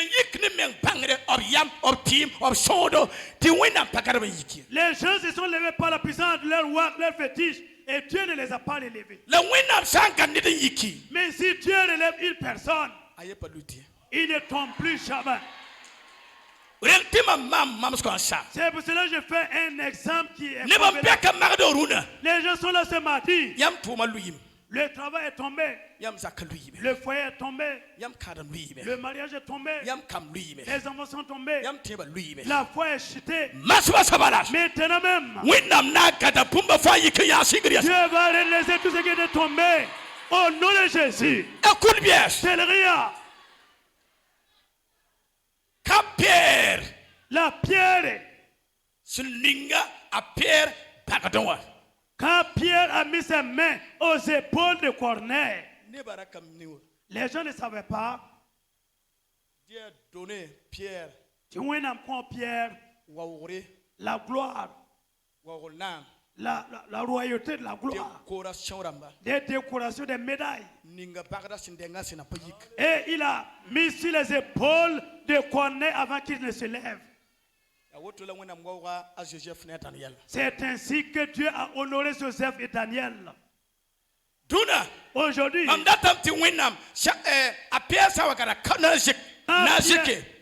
gens se sont levés par la puissance de leur wak, leur fétiche, et Dieu ne les a pas relevés. Mais si Dieu relève une personne, il ne tombe plus jamais. C'est pour cela que je fais un exemple qui est mauvais. Les gens sont là ce mardi. Le travail est tombé. Le foyer est tombé. Le mariage est tombé. Les enfants sont tombés. La foi est chutée. Maintenant même, Dieu va réaliser tout ce qui est tombé. Au nom de Jésus. Écoute bien. C'est le rien. La pierre. Quand Pierre a mis ses mains aux épaules de Corneille, les gens ne savaient pas. Dieu a donné Pierre la gloire, la royauté de la gloire, des décorations, des médailles. Et il a mis sur les épaules de Corneille avant qu'il ne se lève. C'est ainsi que Dieu a honoré Joseph et Daniel. Aujourd'hui,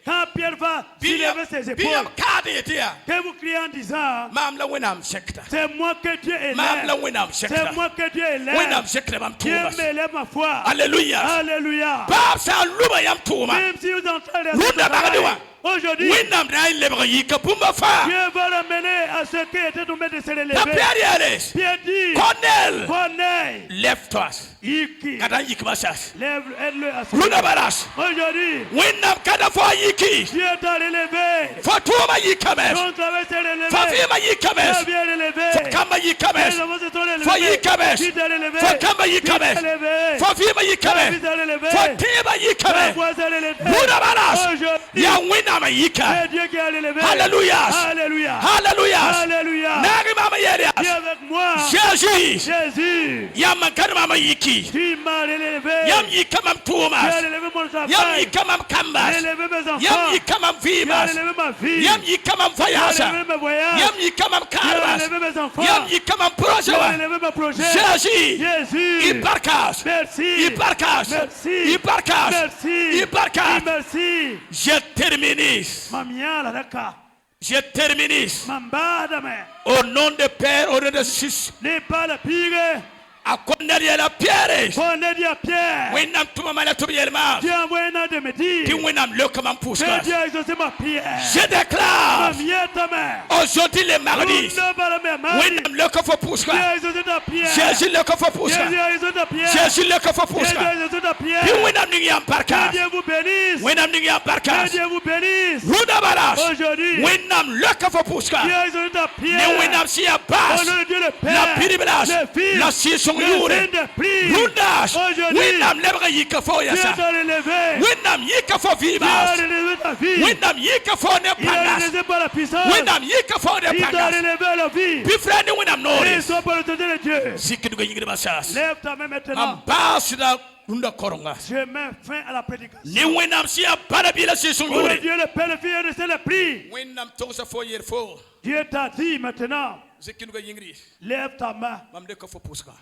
Quand Pierre va soulever ses épaules, biyam kaade yetia que vous criez en disant, mamla wenam sekta c'est moi que Dieu mamla élève. wenam C'est sekta moi que Dieu wenam élève. sekta mam Dieu tumas m'élève ma foi. Alléluia. Alléluia. Bab sa luba yam tuma Même si vous entrez dans Lunda ce travail, bagadiwa. aujourd'hui, wenam dai lebra yika pumba fa Dieu va l'amener à ce qui était tombé de se ta relever. periales Pierre dit, Cornel Corneille, left us Iki, kadan yikmasas lève, aide-le à se Lunda relever. baras Aujourd'hui, wenam kada fo yiki Dieu t'a relevé. fo tuma yikames Ton travail s'est fo relevé. fima Tu yikames bien fo relevé. kamba Les yikames enfants se sont relevés. fo yikames Qui t'a relevé? fo kamba Qui t'a yikames relevé? fo fima Ta vie yikames s'est relevée. fo tiba Ta yikames voix s'est relevée. Lunda baras Aujourd'hui, ya wenam yika c'est Dieu qui a relevé. Alléluia. Alléluia. Hallelujah. Alléluia. Nari mama Dis yeria. avec moi. Jésus. Jésus, Yam mankani mama yiki. tu m'as relevé. Yam yika mam Tu as tumas. relevé mon Yam travail. yika mam Tu as kambas. relevé mes enfants. Yam yika mam Tu as vimas. relevé ma vie. Yam yika mam Tu as voyasa. relevé mes voyages. Yam yika mam Tu as karbas. relevé mes enfants. Yam yika mam Tu as projewa. relevé mes projets. Jésus. Jésus. Ibarkas. Merci. Ibarkas. Merci. Ibarkas. Merci. Ibarkas. Merci. Je termine. Mamia la daka. Je termine. Mambada me. Au nom de Père, au nom de Fils. Ne pas le pire. A condamner la pierre. On est dit à Pierre. Wenam tuma mala tubi yelma. Dieu a envoyé un ange de me dire Ki wenam le comme que pousse. Dieu a exaucé ma prière. Je déclare Mamia ta main. aujourd'hui le mardi. Ne pas la main. Marie. Wenam le comme pousse. Dieu a exaucé ta prière. Jésus le comme pousse. Jésus a exaucé ta prière. Jésus le comme pousse. Jésus a exaucé ta prière. Ki wenam ni yam Que barka. Dieu vous bénisse. Wenam ni yam barka. Que Dieu vous bénisse. Ruda baras. Aujourd'hui, Wenam le comme pousse. Dieu a exaucé ta prière. Ne wenam si ya Au bas. nom de Dieu le La Père, piriblas. le Fils, La sison le yure. Saint-Esprit. Rundas. Aujourd'hui, Wenam lebra yika fo Dieu yasa. t'a relevé. Wenam yika fo Dieu a vibas. relevé ta vie. Wenam yika fo ne Il a pandas. relevé par la puissance. Wenam yika fo ne Il t'a pandas. relevé la vie. Bifrani wenam Et nori. sois par l'autorité de Dieu. Zikidu ga yingiri basas. Lève ta main maintenant. Ambassador runda koronga. Je mets fin à la prédication. Ni wenam si ya barabila si Au nom de sunguri. Dieu le Père, le Fils et le Saint-Esprit. Wenam tosa fo yer fo. Dieu t'a dit maintenant, Zikidu ga yingiri. lève ta main. Mam de ko fo puska.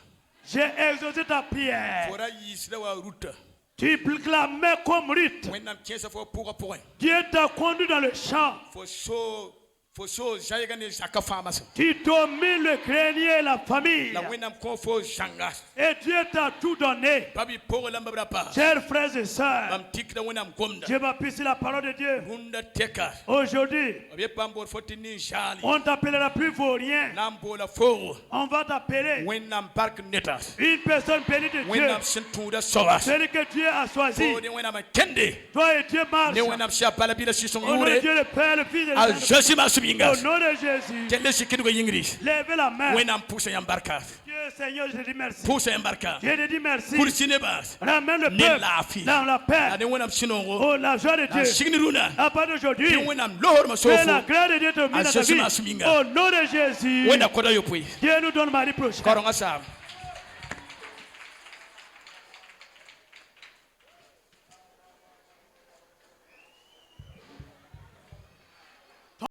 J'ai exaucé ta prière. Fora yisra wa ruta. Tu clamais comme rite. Wenam kiesa fo puka point. Dieu t'a conduit dans le champ. Fo so jayga ni zaka famasa. Tu domines le grenier et la famille. La wenam ko fo janga. Et Dieu t'a tout donné. Babi po lamba brapa. Chers frères et sœurs, Bam tikda wenam gomda. je m'appuie sur la parole de Dieu. Runda teka. Aujourd'hui, Abi pambor fotini jali. on ne t'appellera plus vaurien. Nambo la fo. On va t'appeler Wenam bark netas. une personne bénie de Dieu. Wenam sentuda soas. Celui que Dieu a choisi. Fo de wenam kende. Toi et Dieu marche. Ne wenam si apala bila si Au nom de sungure. Dieu le Père, le Fils et le Al Saint-Esprit. Jésus ma Au subingas. nom de Jésus, Telle si kidu ga yingiri. levez la main. Wenam pusa yam barka. Dieu Seigneur, je te dis merci. Pusa yam barka. Je te dis merci. Kursine bas. Ramène le Ni peuple la fi. dans la paix. Ade wenam sinongo. Oh, la joie de Na Dieu. signi runa. À partir d'aujourd'hui, Ki wenam lohor ma que la sofu. grâce de Dieu te mette dans ta Jésus vie. m'a soumis. Au nom de Jésus, Wena koda yopui. Dieu nous donne mardi prochain. Koronga sam.